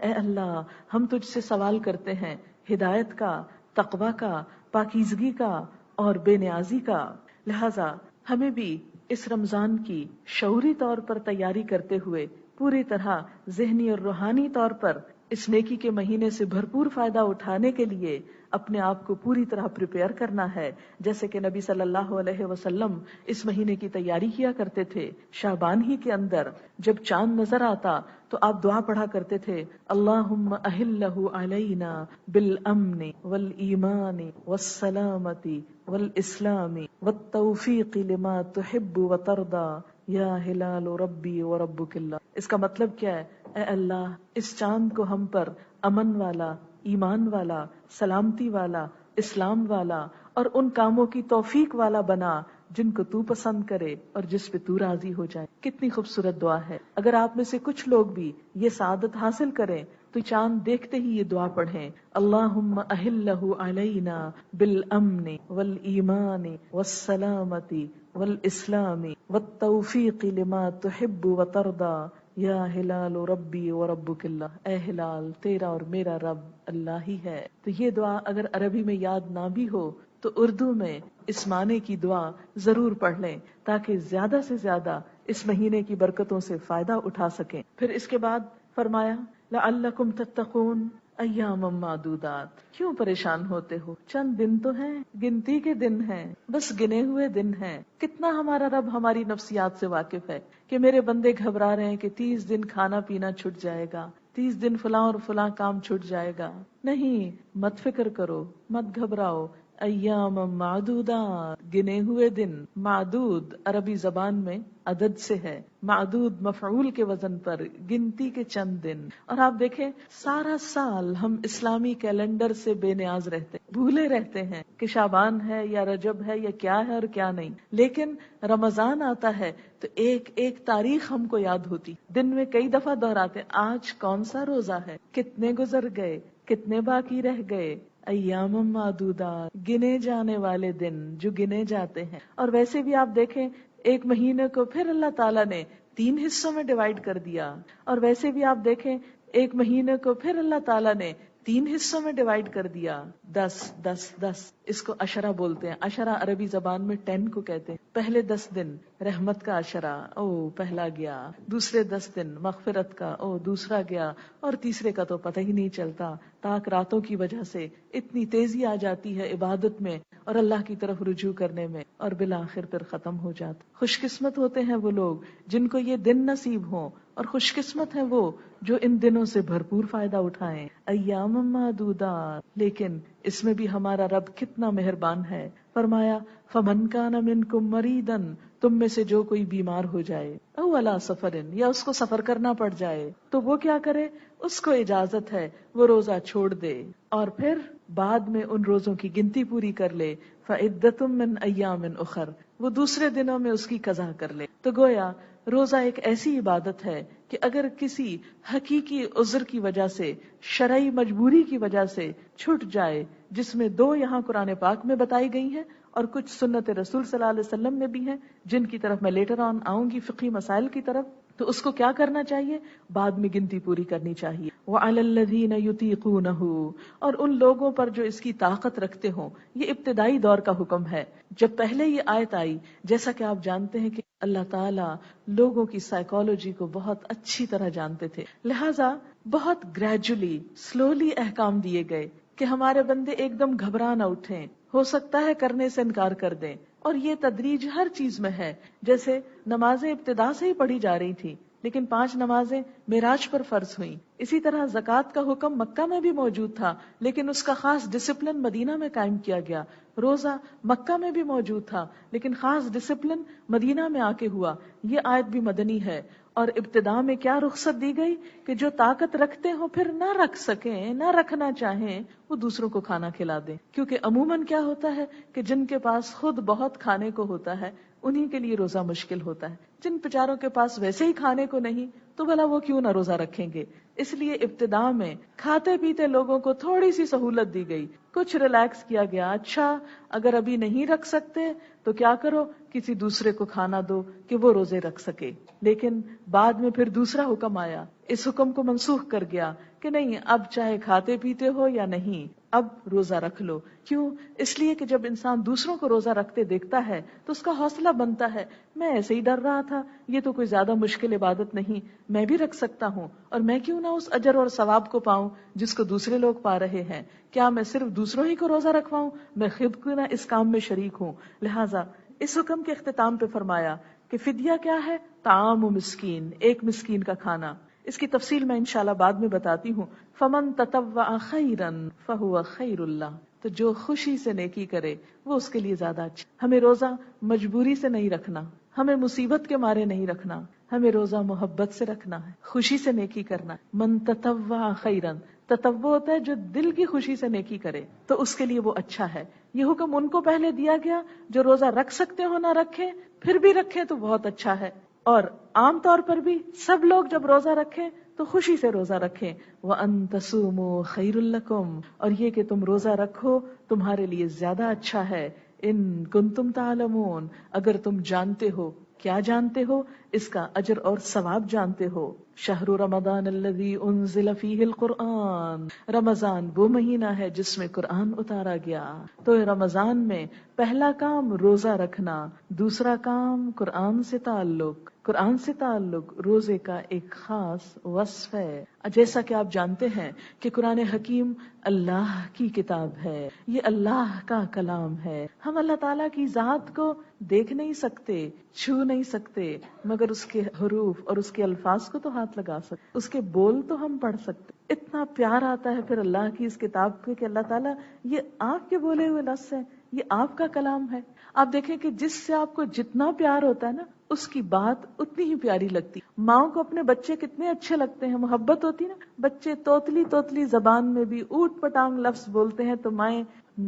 اے اللہ ہم تجھ سے سوال کرتے ہیں ہدایت کا، تقوی کا، پاکیزگی کا اور بے نیازی کا۔ لہذا ہمیں بھی اس رمضان کی شعوری طور پر تیاری کرتے ہوئے پوری طرح ذہنی اور روحانی طور پر اس نیکی کے مہینے سے بھرپور فائدہ اٹھانے کے لیے اپنے آپ کو پوری طرح پریپیئر کرنا ہے، جیسے کہ نبی صلی اللہ علیہ وسلم اس مہینے کی تیاری کیا کرتے تھے۔ شعبان ہی کے اندر جب چاند نظر آتا تو آپ دعا پڑھا کرتے تھے، اللہم اہلہ علینا بالامن والایمان والسلامت والاسلام والتوفیق لما تحب وترضى یا ہلال ربی و ربک اللہ۔ اس کا مطلب کیا ہے؟ اے اللہ اس چاند کو ہم پر امن والا، ایمان والا، سلامتی والا، اسلام والا اور ان کاموں کی توفیق والا بنا جن کو تو پسند کرے اور جس پہ تو راضی ہو جائے۔ کتنی خوبصورت دعا ہے۔ اگر آپ میں سے کچھ لوگ بھی یہ سعادت حاصل کریں تو چاند دیکھتے ہی یہ دعا پڑھیں، اللہم اہلہ علینا بالامن والایمان والسلامت والاسلام والتوفیق لما تحب وترضى یا ہلال ربی و ربک اللہ۔ اے ہلال تیرا اور میرا رب اللہ ہی ہے۔ تو یہ دعا اگر عربی میں یاد نہ بھی ہو تو اردو میں اس معنی کی دعا ضرور پڑھ لیں تاکہ زیادہ سے زیادہ اس مہینے کی برکتوں سے فائدہ اٹھا سکیں۔ پھر اس کے بعد فرمایا لعلکم تتقون ایام معدودات۔ کیوں پریشان ہوتے ہو؟ چند دن تو ہیں، گنتی کے دن ہیں، بس گنے ہوئے دن ہیں۔ کتنا ہمارا رب ہماری نفسیات سے واقف ہے کہ میرے بندے گھبرا رہے ہیں کہ 30 دن کھانا پینا چھٹ جائے گا، 30 دن فلاں اور فلاں کام چھٹ جائے گا۔ نہیں، مت فکر کرو، مت گھبراؤ۔ ایام معدودات، گنے ہوئے دن۔ معدود عربی زبان میں عدد سے ہے، معدود مفعول کے وزن پر، گنتی کے چند دن۔ اور آپ دیکھیں سارا سال ہم اسلامی کیلنڈر سے بے نیاز رہتے، بھولے رہتے ہیں کہ شعبان ہے یا رجب ہے یا کیا ہے اور کیا نہیں، لیکن رمضان آتا ہے تو ایک ایک تاریخ ہم کو یاد ہوتی، دن میں کئی دفعہ دہراتے، آج کون سا روزہ ہے، کتنے گزر گئے، کتنے باقی رہ گئے۔ ایام معدودات، گنے جانے والے دن جو گنے جاتے ہیں۔ اور ویسے بھی آپ دیکھیں ایک مہینے کو پھر اللہ تعالیٰ نے 3 حصوں میں ڈیوائیڈ کر دیا، اور ویسے بھی آپ دیکھیں ایک مہینے کو پھر اللہ تعالیٰ نے 3 حصوں میں ڈیوائیڈ کر دیا، 10 10 10۔ اس کو عشرہ بولتے ہیں، عشرہ عربی زبان میں 10 کو کہتے ہیں۔ پہلے 10 دن رحمت کا عشرہ، او پہلا گیا، دوسرے 10 دن مغفرت کا، او دوسرا گیا، اور تیسرے کا تو پتہ ہی نہیں چلتا، تاک راتوں کی وجہ سے اتنی تیزی آ جاتی ہے عبادت میں اور اللہ کی طرف رجوع کرنے میں، اور بالآخر پھر ختم ہو جاتا۔ خوش قسمت ہوتے ہیں وہ لوگ جن کو یہ دن نصیب ہوں، اور خوش قسمت ہیں وہ جو ان دنوں سے بھرپور فائدہ اٹھائیں۔ ایام معدودات، لیکن اس میں بھی ہمارا رب کتنا مہربان ہے۔ فرمایا فمن کان منکم مریضا، تم میں سے جو کوئی بیمار ہو جائے، او علی سفر، یا اس کو سفر کرنا پڑ جائے، تو وہ کیا کرے؟ اس کو اجازت ہے وہ روزہ چھوڑ دے اور پھر بعد میں ان روزوں کی گنتی پوری کر لے۔ فعدۃ من ایام اخر، وہ دوسرے دنوں میں اس کی قضا کر لے۔ تو گویا روزہ ایک ایسی عبادت ہے کہ اگر کسی حقیقی عذر کی وجہ سے، شرعی مجبوری کی وجہ سے چھٹ جائے، جس میں 2 یہاں قرآن پاک میں بتائی گئی ہیں اور کچھ سنت رسول صلی اللہ علیہ وسلم میں بھی ہیں جن کی طرف میں لیٹر آن آؤں گی فقہی مسائل کی طرف، تو اس کو کیا کرنا چاہیے؟ بعد میں گنتی پوری کرنی چاہیے۔ وَعَلَى الَّذِينَ يُطِيقُونَهُ، اور ان لوگوں پر جو اس کی طاقت رکھتے ہوں۔ یہ ابتدائی دور کا حکم ہے۔ جب پہلے یہ آیت آئی، جیسا کہ آپ جانتے ہیں کہ اللہ تعالیٰ لوگوں کی سائیکالوجی کو بہت اچھی طرح جانتے تھے، لہٰذا بہت گریجولی، سلولی احکام دیے گئے کہ ہمارے بندے ایک دم گھبرا نہ اٹھیں، ہو سکتا ہے کرنے سے انکار کر دیں۔ اور یہ تدریج ہر چیز میں ہے، جیسے نمازیں ابتدا سے ہی پڑھی جا رہی تھی لیکن 5 نمازیں معراج پر فرض ہوئیں۔ اسی طرح زکوٰۃ کا حکم مکہ میں بھی موجود تھا لیکن اس کا خاص ڈسپلن مدینہ میں قائم کیا گیا۔ روزہ مکہ میں بھی موجود تھا لیکن خاص ڈسپلن مدینہ میں آ کے ہوا۔ یہ آیت بھی مدنی ہے، اور ابتدا میں کیا رخصت دی گئی کہ جو طاقت رکھتے ہوں پھر نہ رکھ سکیں، نہ رکھنا چاہیں، وہ دوسروں کو کھانا کھلا دیں، کیونکہ عموماً کیا ہوتا ہے کہ جن کے پاس خود بہت کھانے کو ہوتا ہے انہی کے لیے روزہ مشکل ہوتا ہے، جن بیچاروں کے پاس ویسے ہی کھانے کو نہیں تو بھلا وہ کیوں نہ روزہ رکھیں گے۔ اس لیے ابتدا میں کھاتے پیتے لوگوں کو تھوڑی سی سہولت دی گئی، کچھ ریلیکس کیا گیا۔ اچھا اگر ابھی نہیں رکھ سکتے تو کیا کرو، کسی دوسرے کو کھانا دو کہ وہ روزے رکھ سکے۔ لیکن بعد میں پھر دوسرا حکم آیا، اس حکم کو منسوخ کر گیا کہ نہیں اب چاہے کھاتے پیتے ہو یا نہیں اب روزہ رکھ لو. کیوں؟ اس لیے کہ جب انسان دوسروں کو روزہ رکھتے دیکھتا ہے تو اس کا حوصلہ بنتا ہے میں ایسے ہی ڈر رہا تھا، یہ تو کوئی زیادہ مشکل عبادت نہیں، میں بھی رکھ سکتا ہوں، اور میں کیوں نہ اس اجر اور ثواب کو پاؤں جس کو دوسرے لوگ پا رہے ہیں. کیا میں صرف دوسروں ہی کو روزہ رکھواؤں؟ میں خود کیوں نہ اس کام میں شریک ہوں. لہٰذا اس حکم کے اختتام پہ فرمایا کہ فدیہ کیا ہے؟ طعام مسکین، ایک مسکین کا کھانا. اس کی تفصیل میں انشاءاللہ بعد میں بتاتی ہوں. فمن تطوع خیرا فہو خیر اللہ، تو جو خوشی سے نیکی کرے وہ اس کے لیے زیادہ اچھا. ہمیں روزہ مجبوری سے نہیں رکھنا، ہمیں مصیبت کے مارے نہیں رکھنا، ہمیں روزہ محبت سے رکھنا ہے، خوشی سے نیکی کرنا. من تطوع خیرا، تطوع ہوتا ہے جو دل کی خوشی سے نیکی کرے تو اس کے لیے وہ اچھا ہے. یہ حکم ان کو پہلے دیا گیا جو روزہ رکھ سکتے ہو نہ رکھیں، پھر بھی رکھیں تو بہت اچھا ہے. اور عام طور پر بھی سب لوگ جب روزہ رکھیں تو خوشی سے روزہ رکھیں. وَأَن تَصُومُوا خَيْرٌ لَكُمْ، اور یہ کہ تم روزہ رکھو تمہارے لیے زیادہ اچھا ہے. ان کنتم تعلمون، اگر تم جانتے ہو. کیا جانتے ہو؟ اس کا اجر اور ثواب جانتے ہو. شہر رمضان الذی انزل فیہ القرآن، رمضان وہ مہینہ ہے جس میں قرآن اتارا گیا. تو رمضان میں پہلا کام روزہ رکھنا، دوسرا کام قرآن سے تعلق. قرآن سے تعلق روزے کا ایک خاص وصف ہے. جیسا کہ آپ جانتے ہیں کہ قرآن حکیم اللہ کی کتاب ہے، یہ اللہ کا کلام ہے. ہم اللہ تعالیٰ کی ذات کو دیکھ نہیں سکتے، چھو نہیں سکتے، مگر اس کے حروف اور اس کے الفاظ کو تو ہاتھ لگا سکتے، اس کے بول تو ہم پڑھ سکتے. اتنا پیار آتا ہے پھر اللہ کی اس کتاب کو کہ اللہ تعالیٰ یہ آپ کے بولے ہوئے لفظ ہے، یہ آپ کا کلام ہے. آپ دیکھیں کہ جس سے آپ کو جتنا پیار ہوتا ہے نا اس کی بات اتنی ہی پیاری لگتی. ماؤں کو اپنے بچے کتنے اچھے لگتے ہیں، محبت ہوتی نا. بچے توتلی زبان میں بھی اوٹ پٹانگ لفظ بولتے ہیں تو مائیں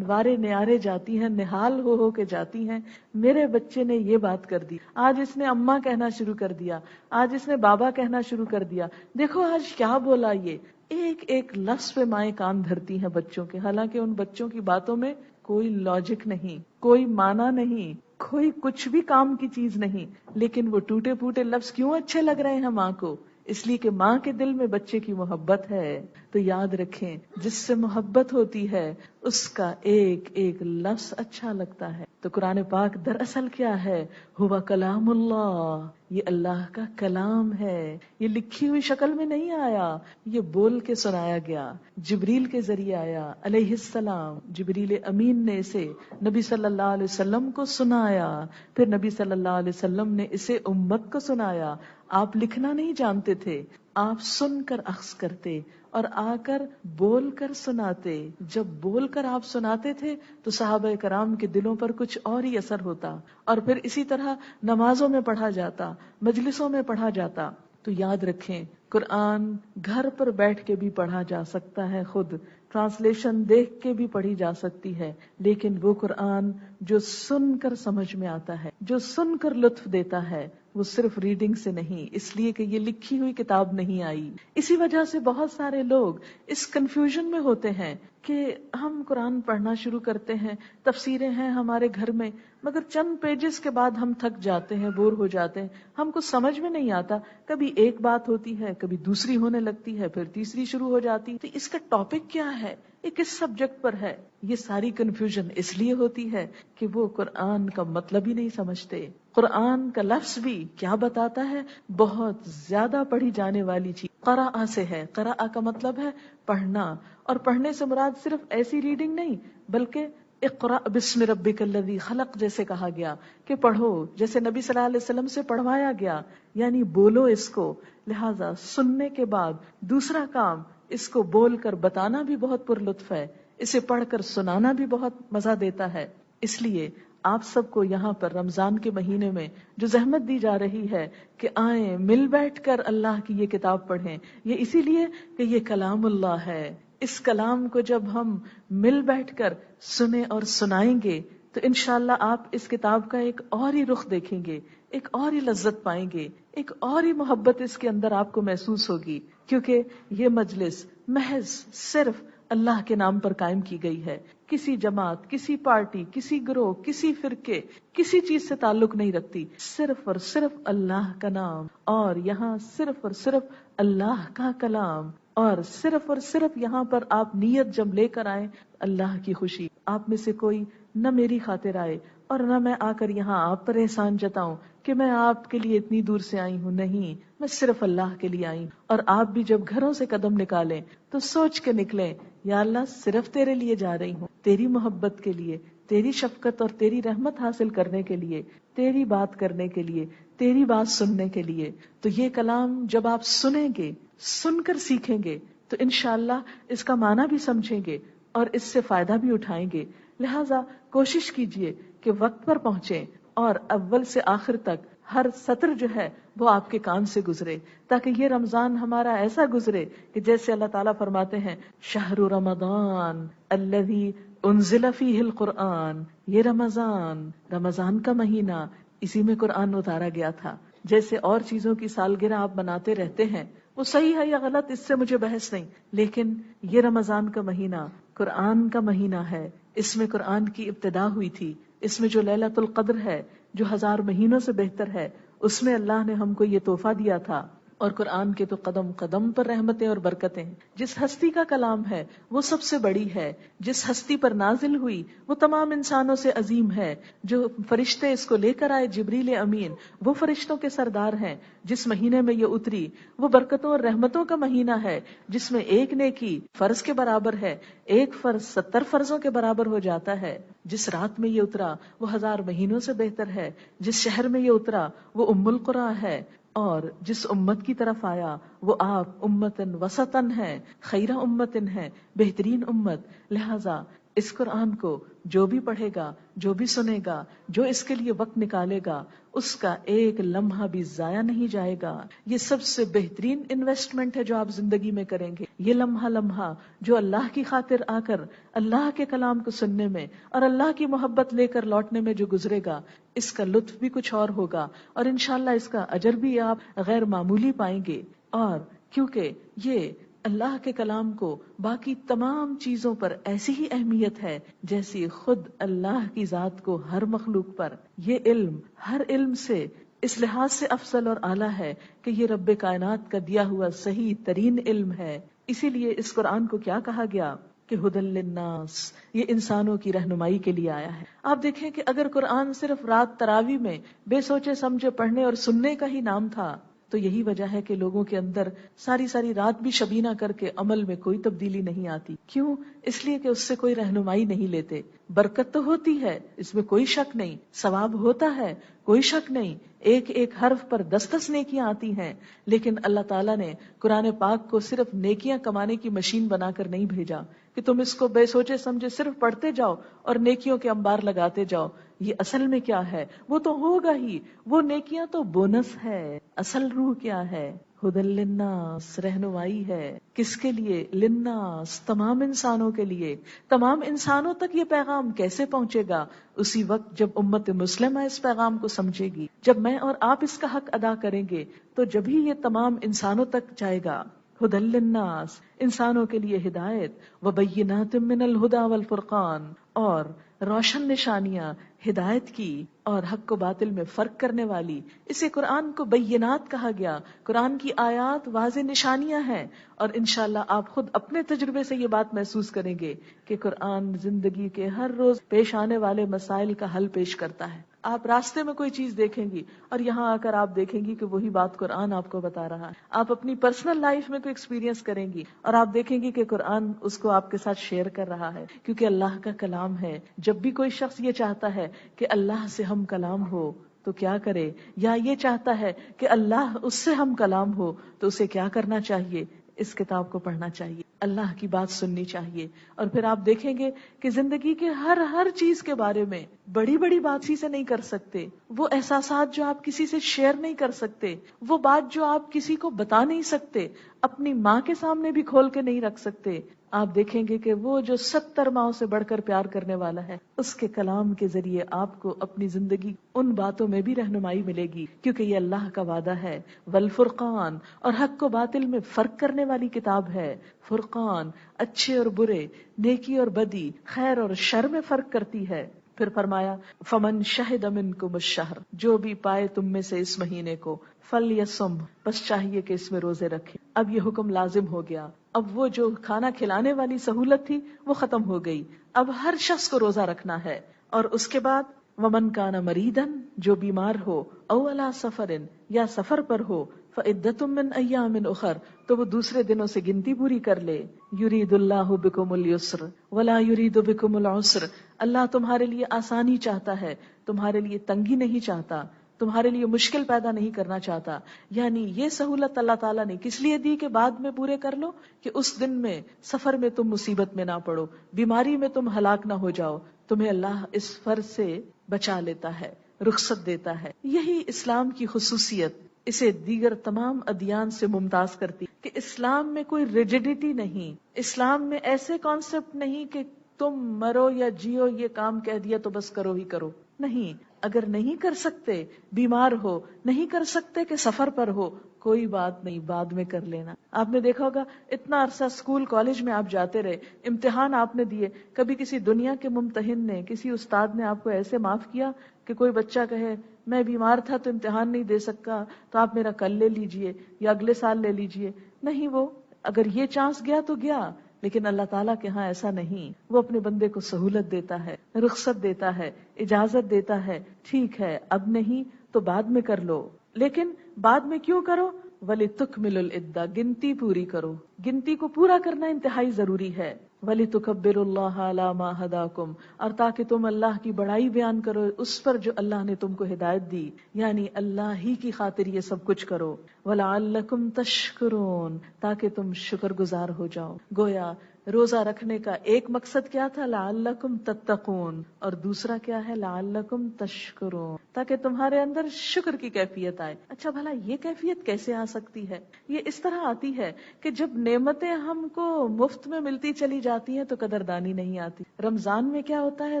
وارے نیارے جاتی ہیں، نہال ہو کے جاتی ہیں. میرے بچے نے یہ بات کر دی، آج اس نے اماں کہنا شروع کر دیا، آج اس نے بابا کہنا شروع کر دیا، دیکھو آج کیا بولا. یہ ایک ایک لفظ پہ مائیں کان دھرتی ہیں بچوں کے، حالانکہ ان بچوں کی باتوں میں کوئی لاجک نہیں، کوئی معنی نہیں، کوئی کچھ بھی کام کی چیز نہیں، لیکن وہ ٹوٹے پھوٹے لفظ کیوں اچھے لگ رہے ہیں ماں کو؟ اس لیے کہ ماں کے دل میں بچے کی محبت ہے. تو یاد رکھیں جس سے محبت ہوتی ہے اس کا ایک ایک لفظ اچھا لگتا ہے. تو قرآن پاک دراصل کیا ہے؟ ہوا کلام اللہ، یہ اللہ کا کلام ہے. یہ لکھی ہوئی شکل میں نہیں آیا، یہ بول کے سنایا گیا، جبریل کے ذریعے آیا علیہ السلام. جبریل امین نے اسے نبی صلی اللہ علیہ وسلم کو سنایا، پھر نبی صلی اللہ علیہ وسلم نے اسے امت کو سنایا. آپ لکھنا نہیں جانتے تھے، آپ سن کر اخذ کرتے اور آ کر بول کر سناتے. جب بول کر آپ سناتے تھے تو صحابہ کرام کے دلوں پر کچھ اور ہی اثر ہوتا، اور پھر اسی طرح نمازوں میں پڑھا جاتا، مجلسوں میں پڑھا جاتا. تو یاد رکھیں قرآن گھر پر بیٹھ کے بھی پڑھا جا سکتا ہے، خود ٹرانسلیشن دیکھ کے بھی پڑھی جا سکتی ہے، لیکن وہ قرآن جو سن کر سمجھ میں آتا ہے، جو سن کر لطف دیتا ہے، وہ صرف ریڈنگ سے نہیں، اس لیے کہ یہ لکھی ہوئی کتاب نہیں آئی. اسی وجہ سے بہت سارے لوگ اس کنفیوژن میں ہوتے ہیں کہ ہم قرآن پڑھنا شروع کرتے ہیں، تفسیریں ہیں ہمارے گھر میں، مگر چند پیجز کے بعد ہم تھک جاتے ہیں، بور ہو جاتے ہیں، ہم کو سمجھ میں نہیں آتا. کبھی ایک بات ہوتی ہے، کبھی دوسری ہونے لگتی ہے، پھر تیسری شروع ہو جاتی. تو اس کا ٹاپک کیا ہے، یہ کس سبجیکٹ پر ہے؟ یہ ساری کنفیوژن اس لیے ہوتی ہے کہ وہ قرآن کا مطلب ہی نہیں سمجھتے. قرآن کا لفظ بھی کیا بتاتا ہے؟ بہت زیادہ پڑھی جانے والی چیز قرأ سے ہے. قرأ کا مطلب ہے پڑھنا، اور پڑھنے سے مراد صرف ایسی ریڈنگ نہیں بلکہ اقرأ بسم ربک الذی خلق جیسے کہا گیا کہ پڑھو، جیسے نبی صلی اللہ علیہ وسلم سے پڑھوایا گیا، یعنی بولو اس کو. لہذا سننے کے بعد دوسرا کام اس کو بول کر بتانا بھی بہت پر لطف ہے، اسے پڑھ کر سنانا بھی بہت مزہ دیتا ہے. اس لیے آپ سب کو یہاں پر رمضان کے مہینے میں جو زحمت دی جا رہی ہے کہ آئیں مل بیٹھ کر اللہ کی یہ کتاب پڑھیں، یہ اسی لیے کہ یہ کلام اللہ ہے. اس کلام کو جب ہم مل بیٹھ کر سنیں اور سنائیں گے تو انشاءاللہ آپ اس کتاب کا ایک اور ہی رخ دیکھیں گے، ایک اور ہی لذت پائیں گے، ایک اور ہی محبت اس کے اندر آپ کو محسوس ہوگی. کیونکہ یہ مجلس محض صرف اللہ کے نام پر قائم کی گئی ہے، کسی جماعت، کسی پارٹی، کسی گروہ، کسی فرقے، کسی چیز سے تعلق نہیں رکھتی. صرف اور صرف اللہ کا نام، اور یہاں صرف اور صرف اللہ کا کلام. اور صرف یہاں پر آپ نیت جب لے کر آئیں اللہ کی خوشی، آپ میں سے کوئی نہ میری خاطر آئے اور نہ میں آ کر یہاں آپ پر احسان جتاؤں کہ میں آپ کے لیے اتنی دور سے آئی ہوں، نہیں، میں صرف اللہ کے لیے آئی ہوں۔ اور آپ بھی جب گھروں سے قدم نکالیں تو سوچ کے نکلیں، یا اللہ صرف تیرے لیے جا رہی ہوں، تیری محبت کے لیے، تیری شفقت اور تیری رحمت حاصل کرنے کے لیے، تیری بات کرنے کے لیے، تیری بات سننے کے لیے۔ تو یہ کلام جب آپ سنیں گے، سن کر سیکھیں گے تو انشاءاللہ اس کا معنی بھی سمجھیں گے اور اس سے فائدہ بھی اٹھائیں گے۔ لہٰذا کوشش کیجئے کہ وقت پر پہنچیں اور اول سے آخر تک ہر سطر جو ہے وہ آپ کے کان سے گزرے، تاکہ یہ رمضان ہمارا ایسا گزرے کہ جیسے اللہ تعالیٰ فرماتے ہیں شہر رمضان الذی انزل فیہ القرآن، یہ رمضان کا مہینہ، اسی میں قرآن اتارا گیا تھا۔ جیسے اور چیزوں کی سالگرہ آپ مناتے رہتے ہیں، وہ صحیح ہے یا غلط اس سے مجھے بحث نہیں، لیکن یہ رمضان کا مہینہ قرآن کا مہینہ ہے، اس میں قرآن کی ابتدا ہوئی تھی، اس میں جو لیلۃ القدر ہے جو 1000 مہینوں سے بہتر ہے، اس میں اللہ نے ہم کو یہ تحفہ دیا تھا۔ اور قرآن کے تو قدم قدم پر رحمتیں اور برکتیں ہیں۔ جس ہستی کا کلام ہے وہ سب سے بڑی ہے، جس ہستی پر نازل ہوئی وہ تمام انسانوں سے عظیم ہے، جو فرشتے اس کو لے کر آئے جبریل امین وہ فرشتوں کے سردار ہیں، جس مہینے میں یہ اتری وہ برکتوں اور رحمتوں کا مہینہ ہے، جس میں ایک نیکی فرض کے برابر ہے، ایک فرض 70 فرضوں کے برابر ہو جاتا ہے۔ جس رات میں یہ اترا وہ 1000 مہینوں سے بہتر ہے، جس شہر میں یہ اترا وہ ام القریٰ ہے، اور جس امت کی طرف آیا وہ آپ امتن وسطن ہے، خیرہ امتن ہے، بہترین امت۔ لہذا اس قرآن کو جو بھی پڑھے گا، جو بھی سنے گا، جو اس کے لیے وقت نکالے گا، اس کا ایک لمحہ بھی ضائع نہیں جائے گا۔ یہ سب سے بہترین انویسٹمنٹ ہے جو آپ زندگی میں کریں گے۔ یہ لمحہ جو اللہ کی خاطر آ کر اللہ کے کلام کو سننے میں اور اللہ کی محبت لے کر لوٹنے میں جو گزرے گا، اس کا لطف بھی کچھ اور ہوگا، اور انشاءاللہ اس کا اجر بھی آپ غیر معمولی پائیں گے۔ اور کیونکہ یہ اللہ کے کلام کو باقی تمام چیزوں پر ایسی ہی اہمیت ہے جیسی خود اللہ کی ذات کو ہر مخلوق پر، یہ علم ہر علم سے اس لحاظ سے افضل اور اعلیٰ ہے کہ یہ رب کائنات کا دیا ہوا صحیح ترین علم ہے۔ اسی لیے اس قرآن کو کیا کہا گیا کہ ہدی للناس، یہ انسانوں کی رہنمائی کے لیے آیا ہے۔ آپ دیکھیں کہ اگر قرآن صرف رات تراویح میں بے سوچے سمجھے پڑھنے اور سننے کا ہی نام تھا تو یہی وجہ ہے کہ لوگوں کے اندر ساری رات بھی شبینہ کر کے عمل میں کوئی تبدیلی نہیں آتی۔ کیوں؟ اس لیے کہ اس سے کوئی رہنمائی نہیں لیتے۔ برکت تو ہوتی ہے، اس میں کوئی شک نہیں، ثواب ہوتا ہے، کوئی شک نہیں، ایک ایک حرف پر 10 نیکیاں آتی ہیں، لیکن اللہ تعالیٰ نے قرآن پاک کو صرف نیکیاں کمانے کی مشین بنا کر نہیں بھیجا کہ تم اس کو بے سوچے سمجھے صرف پڑھتے جاؤ اور نیکیوں کے انبار لگاتے جاؤ۔ یہ اصل میں کیا ہے؟ وہ تو ہوگا ہی، وہ نیکیاں تو بونس ہے۔ اصل روح کیا ہے؟ ہدی للناس، رہنمائی ہے۔ کس کے لیے؟ للناس، تمام انسانوں کے لیے۔ تمام انسانوں تک یہ پیغام کیسے پہنچے گا؟ اسی وقت جب امت مسلمہ اس پیغام کو سمجھے گی، جب میں اور آپ اس کا حق ادا کریں گے تو جبھی یہ تمام انسانوں تک جائے گا۔ ہدی للناس، انسانوں کے لیے ہدایت، وبینات من الہدی والفرقان، اور روشن نشانیاں ہدایت کی اور حق و باطل میں فرق کرنے والی۔ اسے قرآن کو بینات کہا گیا۔ قرآن کی آیات واضح نشانیاں ہیں، اور انشاءاللہ آپ خود اپنے تجربے سے یہ بات محسوس کریں گے کہ قرآن زندگی کے ہر روز پیش آنے والے مسائل کا حل پیش کرتا ہے۔ آپ راستے میں کوئی چیز دیکھیں گی اور یہاں آ کر آپ دیکھیں گی کہ وہی بات قرآن آپ کو بتا رہا ہے۔ آپ اپنی پرسنل لائف میں کوئی ایکسپیرینس کریں گی اور آپ دیکھیں گی کہ قرآن اس کو آپ کے ساتھ شیئر کر رہا ہے، کیونکہ اللہ کا کلام ہے۔ جب بھی کوئی شخص یہ چاہتا ہے کہ اللہ سے ہم کلام ہو تو کیا کرے، یا یہ چاہتا ہے کہ اللہ اس سے ہم کلام ہو تو اسے کیا کرنا چاہیے؟ اس کتاب کو پڑھنا چاہیے، اللہ کی بات سننی چاہیے، اور پھر آپ دیکھیں گے کہ زندگی کے ہر چیز کے بارے میں بڑی بات کسی سے نہیں کر سکتے، وہ احساسات جو آپ کسی سے شیئر نہیں کر سکتے، وہ بات جو آپ کسی کو بتا نہیں سکتے، اپنی ماں کے سامنے بھی کھول کے نہیں رکھ سکتے، آپ دیکھیں گے کہ وہ جو 70 ماؤں سے بڑھ کر پیار کرنے والا ہے، اس کے کلام کے ذریعے آپ کو اپنی زندگی ان باتوں میں بھی رہنمائی ملے گی، کیونکہ یہ اللہ کا وعدہ ہے۔ والفرقان، اور حق و باطل میں فرق کرنے والی کتاب ہے۔ فرقان، اچھے اور برے، نیکی اور بدی، خیر اور شر میں فرق کرتی ہے۔ پھر فرمایا فمن شہد منکم الشہر، جو بھی پائے تم میں سے اس مہینے کو، فلیصم، بس چاہیے کہ اس میں روزے رکھے۔ اب یہ حکم لازم ہو گیا، اب وہ جو کھانا کھلانے والی سہولت تھی وہ ختم ہو گئی، اب ہر شخص کو روزہ رکھنا ہے۔ اور اس کے بعد ومن کان مریدن، جو بیمار ہو، او علی سفر، یا سفر پر ہو، فعدۃ من ایام اخر، تو وہ دوسرے دنوں سے گنتی پوری کر لے۔ یرید اللہ بکم اليسر ولا یرید بکم العسر، اللہ تمہارے لیے آسانی چاہتا ہے، تمہارے لیے تنگی نہیں چاہتا، تمہارے لیے مشکل پیدا نہیں کرنا چاہتا۔ یعنی یہ سہولت اللہ تعالیٰ نے کس لیے دی کہ بعد میں پورے کر لو، کہ اس دن میں سفر میں تم مصیبت میں نہ پڑو، بیماری میں تم ہلاک نہ ہو جاؤ، تمہیں اللہ اس فرض سے بچا لیتا ہے، رخصت دیتا ہے۔ یہی اسلام کی خصوصیت اسے دیگر تمام ادیان سے ممتاز کرتی کہ اسلام میں کوئی ریجڈیٹی نہیں، اسلام میں ایسے کانسیپٹ نہیں کہ تم مرو یا جیو، یہ کام کہہ دیا تو بس کرو ہی کرو، نہیں۔ اگر نہیں کر سکتے، بیمار ہو، نہیں کر سکتے کہ سفر پر ہو، کوئی بات نہیں، بعد میں کر لینا۔ آپ نے دیکھا ہوگا اتنا عرصہ اسکول کالج میں آپ جاتے رہے، امتحان آپ نے دیے، کبھی کسی دنیا کے ممتحن نے، کسی استاد نے آپ کو ایسے معاف کیا کہ کوئی بچہ کہے میں بیمار تھا تو امتحان نہیں دے سکا، تو آپ میرا کل لے لیجئے یا اگلے سال لے لیجئے؟ نہیں، وہ اگر یہ چانس گیا تو گیا، لیکن اللہ تعالیٰ کے ہاں ایسا نہیں، وہ اپنے بندے کو سہولت دیتا ہے، رخصت دیتا ہے، اجازت دیتا ہے، ٹھیک ہے اب نہیں تو بعد میں کر لو، لیکن بعد میں کیوں کرو؟ وَلِتُكْمِلُ الْعِدَّةَ، گنتی پوری کرو، گنتی کو پورا کرنا انتہائی ضروری ہے۔ وَلِتُكَبِّرُوا اللَّهَ عَلَى مَا هَدَاكُمْ، اور تاکہ تم اللہ کی بڑائی بیان کرو اس پر جو اللہ نے تم کو ہدایت دی، یعنی اللہ ہی کی خاطر یہ سب کچھ کرو۔ وَلَعَلَّكُمْ تَشْكُرُونَ، تاکہ تم شکر گزار ہو جاؤ۔ گویا روزہ رکھنے کا ایک مقصد کیا تھا؟ لعلکم تتقون، اور دوسرا کیا ہے؟ لعلکم تشکرون، تاکہ تمہارے اندر شکر کی کیفیت آئے۔ اچھا بھلا یہ کیفیت کیسے آ سکتی ہے؟ یہ اس طرح آتی ہے کہ جب نعمتیں ہم کو مفت میں ملتی چلی جاتی ہیں تو قدردانی نہیں آتی۔ رمضان میں کیا ہوتا ہے؟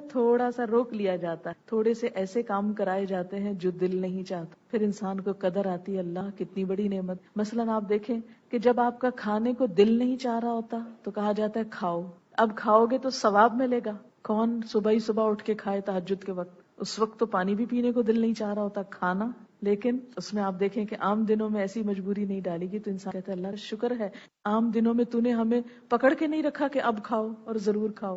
تھوڑا سا روک لیا جاتا ہے، تھوڑے سے ایسے کام کرائے جاتے ہیں جو دل نہیں چاہتا، پھر انسان کو قدر آتی ہے، اللہ کتنی بڑی نعمت۔ مثلاً آپ دیکھیں کہ جب آپ کا کھانے کو دل نہیں چاہ رہا ہوتا تو کہا جاتا ہے کھاؤ، اب کھاؤ گے تو ثواب ملے گا۔ کون صبح ہی صبح اٹھ کے کھائے تہجد کے وقت؟ اس وقت تو پانی بھی پینے کو دل نہیں چاہ رہا ہوتا، کھانا۔ لیکن اس میں آپ دیکھیں کہ عام دنوں میں ایسی مجبوری نہیں ڈالی گی تو انسان کہتا ہے اللہ شکر ہے عام دنوں میں تو نے ہمیں پکڑ کے نہیں رکھا کہ اب کھاؤ اور ضرور کھاؤ۔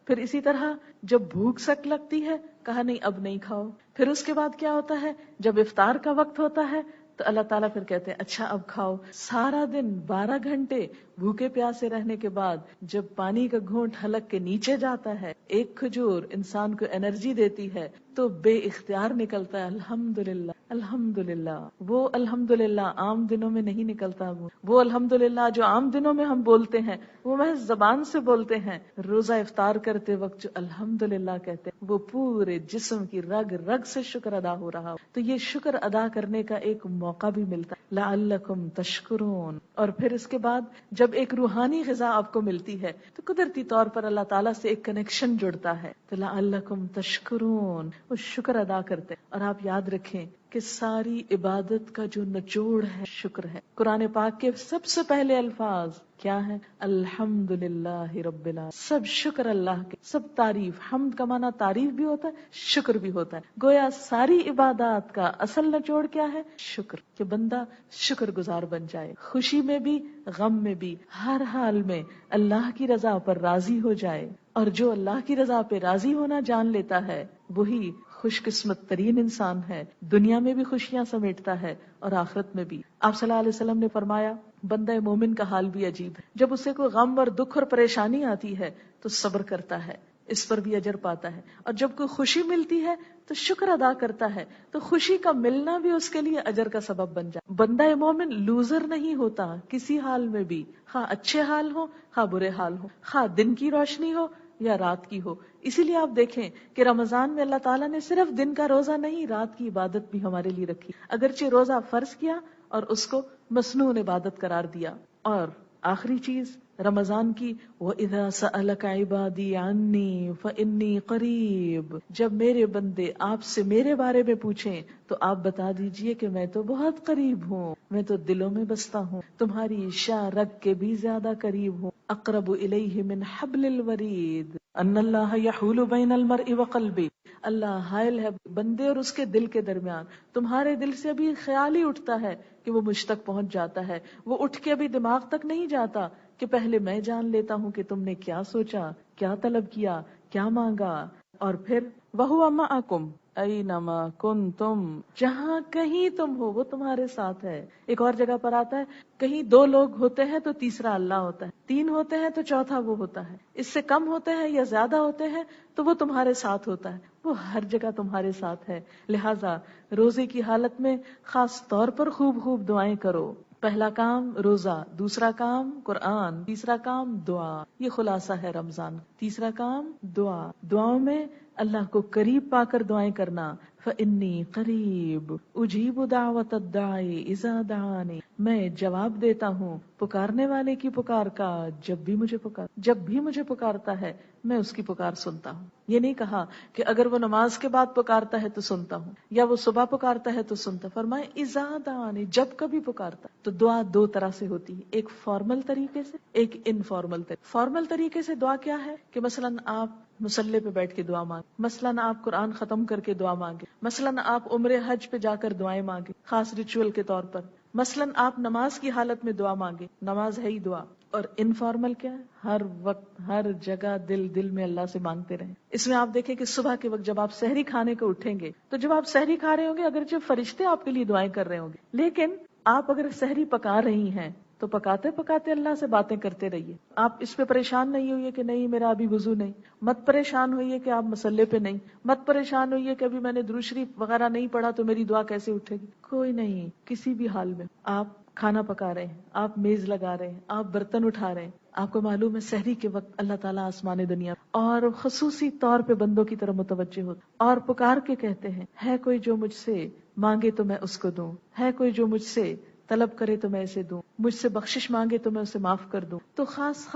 پھر اسی طرح جب بھوک سک لگتی ہے کہا نہیں اب نہیں کھاؤ۔ پھر اس کے بعد کیا ہوتا ہے؟ جب افطار کا وقت ہوتا ہے تو اللہ تعالیٰ پھر کہتے ہیں اچھا اب کھاؤ۔ سارا دن 12 گھنٹے بھوکے پیاسے رہنے کے بعد جب پانی کا گھونٹ حلق کے نیچے جاتا ہے، ایک کھجور انسان کو انرجی دیتی ہے تو بے اختیار نکلتا ہے الحمدللہ الحمدللہ۔ وہ الحمدللہ عام دنوں میں نہیں نکلتا، وہ الحمدللہ جو عام دنوں میں ہم بولتے ہیں وہ محض زبان سے بولتے ہیں، روزہ افطار کرتے وقت جو الحمدللہ کہتے ہیں وہ پورے جسم کی رگ رگ سے شکر ادا ہو رہا ہو۔ تو یہ شکر ادا کرنے کا ایک موقع بھی ملتا ہے، لعلکم تشکرون۔ اور پھر اس کے بعد جب ایک روحانی غذا آپ کو ملتی ہے تو قدرتی طور پر اللہ تعالیٰ سے ایک کنیکشن جڑتا ہے، تو لعلکم تشکرون، وہ شکر ادا کرتے۔ اور آپ یاد رکھیں کہ ساری عبادت کا جو نچوڑ ہے شکر ہے۔ قرآن پاک کے سب سے پہلے الفاظ کیا ہے؟ الحمدللہ رب العالمین، سب شکر اللہ کے، سب تعریف۔ حمد کا معنی تعریف بھی ہوتا ہے، شکر بھی ہوتا ہے۔ گویا ساری عبادات کا اصل نچوڑ کیا ہے؟ شکر، کہ بندہ شکر گزار بن جائے، خوشی میں بھی غم میں بھی ہر حال میں اللہ کی رضا پر راضی ہو جائے۔ اور جو اللہ کی رضا پہ راضی ہونا جان لیتا ہے وہی خوش قسمت ترین انسان ہے، دنیا میں بھی خوشیاں سمیٹتا ہے اور آخرت میں بھی۔ آپ صلی اللہ علیہ وسلم نے فرمایا بندہ مومن کا حال بھی عجیب ہے، جب اسے کوئی غم اور دکھ اور پریشانی آتی ہے تو صبر کرتا ہے، اس پر بھی اجر پاتا ہے، اور جب کوئی خوشی ملتی ہے تو شکر ادا کرتا ہے، تو خوشی کا ملنا بھی اس کے لیے اجر کا سبب بن جائے۔ بندہ مومن لوزر نہیں ہوتا کسی حال میں بھی، خواہ اچھے حال ہو خواہ برے حال ہو، خواہ دن کی روشنی ہو یا رات کی ہو۔ اسی لیے آپ دیکھیں کہ رمضان میں اللہ تعالیٰ نے صرف دن کا روزہ نہیں، رات کی عبادت بھی ہمارے لیے رکھی، اگرچہ روزہ فرض کیا اور اس کو مسنون عبادت قرار دیا۔ اور آخری چیز رمضان کی وَإِذَا سَأَلَكَ عِبَادِي عَنِّي فَإِنِّي قَرِيب، جب میرے بندے آپ سے میرے بارے میں پوچھیں تو آپ بتا دیجئے کہ میں تو بہت قریب ہوں، میں تو دلوں میں بستا ہوں، تمہاری شاہ رگ کے بھی زیادہ قریب ہوں، اقرب الیہ من حبل الورید ان اللہ یحول بین المرء وقلبہ، اللہ حائل ہے بندے اور اس کے دل کے درمیان، تمہارے دل سے ابھی خیال ہی اٹھتا ہے کہ وہ مجھ تک پہنچ جاتا ہے، وہ اٹھ کے ابھی دماغ تک نہیں جاتا کہ پہلے میں جان لیتا ہوں کہ تم نے کیا سوچا، کیا طلب کیا، کیا مانگا، اور پھر وَهُوَ مَعَكُمْ أَيْنَمَا كُنْتُمْ، جہاں کہیں تم ہو وہ تمہارے ساتھ ہے۔ ایک اور جگہ پر آتا ہے کہیں دو لوگ ہوتے ہیں تو تیسرا اللہ ہوتا ہے، تین ہوتے ہیں تو چوتھا وہ ہوتا ہے، اس سے کم ہوتے ہیں یا زیادہ ہوتے ہیں تو وہ تمہارے ساتھ ہوتا ہے، وہ ہر جگہ تمہارے ساتھ ہے۔ لہٰذا روزے کی حالت میں خاص طور پر خوب خوب دعائیں کرو۔ پہلا کام روزہ، دوسرا کام قرآن، تیسرا کام دعا، یہ خلاصہ ہے رمضان۔ تیسرا کام دعا، دعاؤں میں اللہ کو قریب پا کر دعائیں کرنا۔ فَإِنِّي قَرِيبٌ أُجِيبُ دَعْوَةَ الدَّاعِ إِذَا دَعَانِ، میں جواب دیتا ہوں پکارنے والے کی پکار کا جب بھی مجھے پکارتا ہے میں اس کی پکار سنتا ہوں۔ یہ نہیں کہا کہ اگر وہ نماز کے بعد پکارتا ہے تو سنتا ہوں، یا وہ صبح پکارتا ہے تو سنتا، فرمائے اذا دعانی، جب کبھی پکارتا۔ تو دعا دو طرح سے ہوتی ہے، ایک فارمل طریقے سے، ایک انفارمل طریقے۔ فارمل طریقے سے دعا کیا ہے کہ مثلاً آپ مصلی پہ بیٹھ کے دعا مانگے، مثلاً آپ قرآن ختم کر کے دعا مانگے، مثلاً آپ عمرے حج پہ جا کر دعائیں مانگے خاص ریچول کے طور پر، مثلاً آپ نماز کی حالت میں دعا مانگے، نماز ہے ہی دعا۔ اور انفارمل کیا ہے؟ ہر وقت ہر جگہ دل میں اللہ سے مانگتے رہیں۔ اس میں آپ دیکھیں کہ صبح کے وقت جب آپ سحری کھانے کو اٹھیں گے تو جب آپ سحری کھا رہے ہوں گے اگرچہ فرشتے آپ کے لیے دعائیں کر رہے ہوں گے، لیکن آپ اگر سحری پکا رہی ہیں تو پکاتے پکاتے اللہ سے باتیں کرتے رہیے۔ آپ اس پہ پریشان نہیں ہوئیے کہ نہیں میرا ابھی وضو نہیں، مت پریشان ہوئیے کہ آپ مسلے پہ نہیں، مت پریشان ہوئیے کہ ابھی میں نے درود شریف وغیرہ نہیں پڑھا تو میری دعا کیسے اٹھے گی۔ کوئی نہیں، کسی بھی حال میں آپ کھانا پکا رہے ہیں، آپ میز لگا رہے ہیں، آپ برتن اٹھا رہے ہیں، آپ کو معلوم ہے سحری کے وقت اللہ تعالیٰ آسمان دنیا اور خصوصی طور پہ بندوں کی طرف متوجہ ہوتے اور پکار کے کہتے ہیں ہے کوئی جو مجھ سے مانگے تو میں اس کو دوں، ہے کوئی جو مجھ سے طلب کرے تو میں اسے دوں، مجھ سے بخشش مانگے تو میں اسے معاف کر دوں۔ تو خاص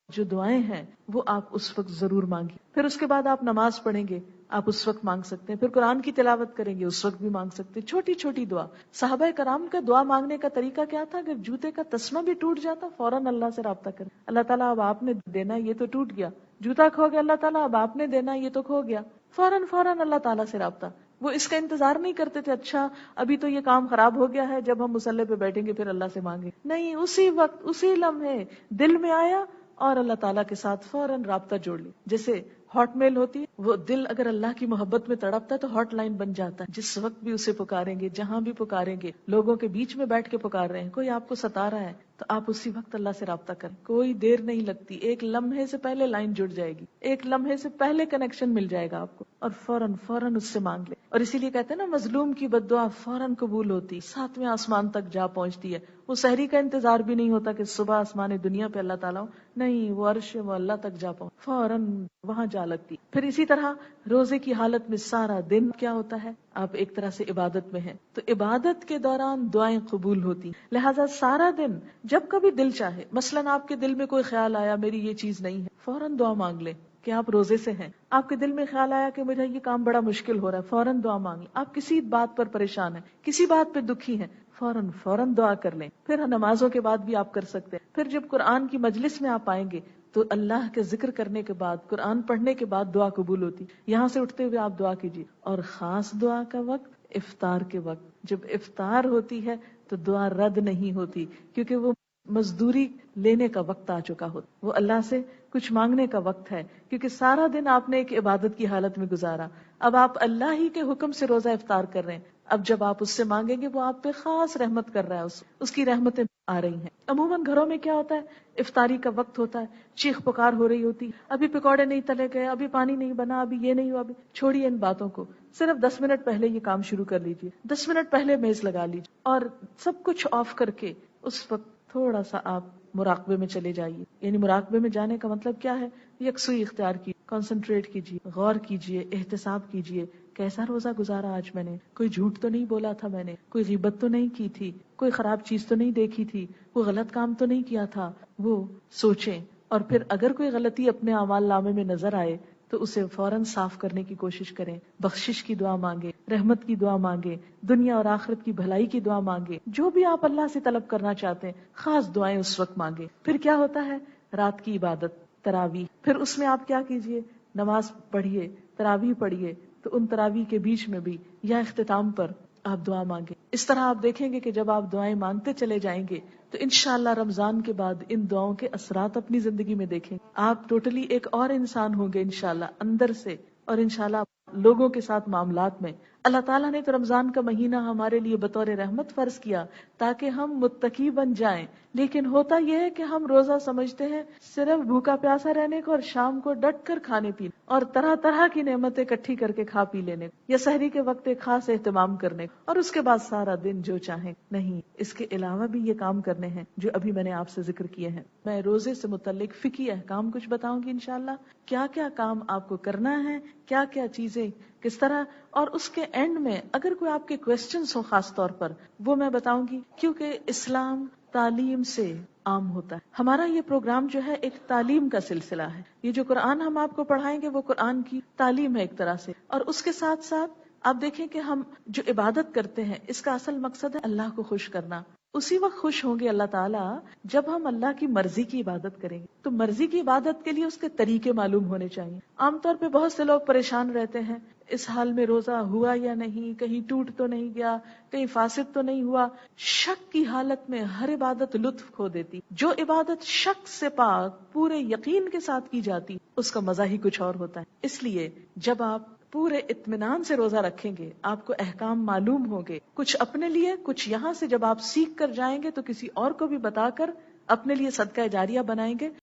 جو دعائیں ہیں وہ آپ اس وقت ضرور مانگیں۔ پھر اس کے بعد آپ نماز پڑھیں گے، آپ اس وقت مانگ سکتے ہیں، پھر قرآن کی تلاوت کریں گے اس وقت بھی مانگ سکتے ہیں، چھوٹی چھوٹی دعا۔ صحابہ کرام کا دعا مانگنے کا طریقہ کیا تھا؟ اگر جوتے کا تسمہ بھی ٹوٹ جاتا فوراً اللہ سے رابطہ کریں، اللہ تعالیٰ اب آپ نے دینا یہ تو ٹوٹ گیا، جوتا کھو گیا اللہ تعالیٰ اب آپ نے دینا یہ تو کھو گیا، فوراً اللہ تعالیٰ سے رابطہ۔ وہ اس کا انتظار نہیں کرتے تھے اچھا ابھی تو یہ کام خراب ہو گیا ہے جب ہم مصلی پہ بیٹھیں گے پھر اللہ سے مانگیں، نہیں، اسی وقت اسی لمحے دل میں آیا اور اللہ تعالیٰ کے ساتھ فوراً رابطہ جوڑ لی۔ جیسے ہاٹ میل ہوتی ہے، وہ دل اگر اللہ کی محبت میں تڑپتا ہے تو ہاٹ لائن بن جاتا ہے، جس وقت بھی اسے پکاریں گے، جہاں بھی پکاریں گے، لوگوں کے بیچ میں بیٹھ کے پکار رہے ہیں، کوئی آپ کو ستا رہا ہے تو آپ اسی وقت اللہ سے رابطہ کریں، کوئی دیر نہیں لگتی، ایک لمحے سے پہلے لائن جڑ جائے گی، ایک لمحے سے پہلے کنیکشن مل جائے گا آپ کو، اور فوراً اس سے مانگ لے۔ اور اسی لیے کہتے ہیں نا مظلوم کی بد دعا فوراً قبول ہوتی، 7ویں آسمان تک جا پہنچتی ہے، وہ سحری کا انتظار بھی نہیں ہوتا کہ صبح آسمان دنیا پہ اللہ تعالیٰ ہو، نہیں، وہ عرش وہ اللہ تک جا پہنچ، فوراً وہاں جا لگتی۔ پھر اسی طرح روزے کی حالت میں سارا دن کیا ہوتا ہے؟ آپ ایک طرح سے عبادت میں ہیں تو عبادت کے دوران دعائیں قبول ہوتی، لہٰذا سارا دن جب کبھی دل چاہے، مثلاً آپ کے دل میں کوئی خیال آیا میری یہ چیز نہیں ہے، فوراً دعا مانگ لیں کہ آپ روزے سے ہیں، آپ کے دل میں خیال آیا کہ مجھے یہ کام بڑا مشکل ہو رہا ہے، فوراً دعا مانگ لیں، آپ کسی بات پر پریشان ہیں، کسی بات پہ دکھی ہیں، فوراً دعا کر لیں۔ پھر نمازوں کے بعد بھی آپ کر سکتے ہیں، پھر جب قرآن کی مجلس میں آپ آئیں گے تو اللہ کے ذکر کرنے کے بعد قرآن پڑھنے کے بعد دعا قبول ہوتی، یہاں سے اٹھتے ہوئے آپ دعا کیجیے۔ اور خاص دعا کا وقت افطار کے وقت، جب افطار ہوتی ہے تو دعا رد نہیں ہوتی، کیونکہ وہ مزدوری لینے کا وقت آ چکا ہوتا، وہ اللہ سے کچھ مانگنے کا وقت ہے، کیونکہ سارا دن آپ نے ایک عبادت کی حالت میں گزارا، اب آپ اللہ ہی کے حکم سے روزہ افطار کر رہے ہیں، اب جب آپ اس سے مانگیں گے وہ آپ پہ خاص رحمت کر رہا ہے، اس کی رحمتیں آ رہی ہیں۔ عموماً گھروں میں کیا ہوتا ہے، افطاری کا وقت ہوتا ہے، چیخ پکار ہو رہی ہوتی، ابھی پکوڑے نہیں تلے گئے، ابھی پانی نہیں بنا، ابھی یہ نہیں ہوا، ابھی چھوڑیے ان باتوں کو، صرف 10 منٹ پہلے یہ کام شروع کر لیجیے، 10 منٹ پہلے میز لگا لیجیے اور سب کچھ آف کر کے اس وقت تھوڑا سا آپ مراقبے میں چلے جائیے۔ یعنی مراقبے میں جانے کا مطلب کیا ہے؟ یکسوئی اختیار کی، کنسنٹریٹ کیجیے، غور کیجیے، احتساب کیجیے، کیسا روزہ گزارا آج میں نے، کوئی جھوٹ تو نہیں بولا تھا میں نے، کوئی غیبت تو نہیں کی تھی، کوئی خراب چیز تو نہیں دیکھی تھی، کوئی غلط کام تو نہیں کیا تھا، وہ سوچیں. اور پھر اگر کوئی غلطی اپنے اعمال نامے میں نظر آئے تو اسے فوراً صاف کرنے کی کوشش کریں، بخشش کی دعا مانگے، رحمت کی دعا مانگے، دنیا اور آخرت کی بھلائی کی دعا مانگے، جو بھی آپ اللہ سے طلب کرنا چاہتے ہیں خاص دعائیں اس وقت مانگے. پھر کیا ہوتا ہے؟ رات کی عبادت تراویح، پھر اس میں آپ کیا کیجئے، نماز پڑھیے، تراویح پڑھیے، تو ان تراویح کے بیچ میں بھی یا اختتام پر آپ دعا مانگیں. اس طرح آپ دیکھیں گے کہ جب آپ دعائیں مانگتے چلے جائیں گے تو انشاءاللہ رمضان کے بعد ان دعاؤں کے اثرات اپنی زندگی میں دیکھیں. آپ ٹوٹلی ایک اور انسان ہوں گے انشاءاللہ اندر سے، اور انشاءاللہ لوگوں کے ساتھ معاملات میں. اللہ تعالیٰ نے تو رمضان کا مہینہ ہمارے لیے بطور رحمت فرض کیا تاکہ ہم متقی بن جائیں، لیکن ہوتا یہ ہے کہ ہم روزہ سمجھتے ہیں صرف بھوکا پیاسا رہنے کو، اور شام کو ڈٹ کر کھانے پینے اور طرح طرح کی نعمتیں اکٹھی کر کے کھا پی لینے کو، یا سحری کے وقت ایک خاص اہتمام کرنے کو، اور اس کے بعد سارا دن جو چاہیں. نہیں، اس کے علاوہ بھی یہ کام کرنے ہیں جو ابھی میں نے آپ سے ذکر کیے ہیں. میں روزے سے متعلق فقہی احکام کچھ بتاؤں گی انشاءاللہ، کیا کیا کام آپ کو کرنا ہے، کیا کیا چیزیں کس طرح، اور اس کے اینڈ میں اگر کوئی آپ کے کوسچنز ہو خاص طور پر وہ میں بتاؤں گی، کیونکہ اسلام تعلیم سے عام ہوتا ہے. ہمارا یہ پروگرام جو ہے ایک تعلیم کا سلسلہ ہے. یہ جو قرآن ہم آپ کو پڑھائیں گے وہ قرآن کی تعلیم ہے ایک طرح سے، اور اس کے ساتھ ساتھ آپ دیکھیں کہ ہم جو عبادت کرتے ہیں اس کا اصل مقصد ہے اللہ کو خوش کرنا. اسی وقت خوش ہوں گے اللہ تعالیٰ جب ہم اللہ کی مرضی کی عبادت کریں گے. تو مرضی کی عبادت کے لیے اس کے طریقے معلوم ہونے چاہیے. عام طور پہ بہت سے لوگ پریشان رہتے ہیں اس حال میں روزہ ہوا یا نہیں، کہیں ٹوٹ تو نہیں گیا، کہیں فاسد تو نہیں ہوا. شک کی حالت میں ہر عبادت لطف کھو دیتی. جو عبادت شک سے پاک پورے یقین کے ساتھ کی جاتی اس کا مزہ ہی کچھ اور ہوتا ہے. اس لیے جب آپ پورے اطمینان سے روزہ رکھیں گے آپ کو احکام معلوم ہوں گے، کچھ اپنے لیے، کچھ یہاں سے جب آپ سیکھ کر جائیں گے تو کسی اور کو بھی بتا کر اپنے لیے صدقہ جاریہ بنائیں گے.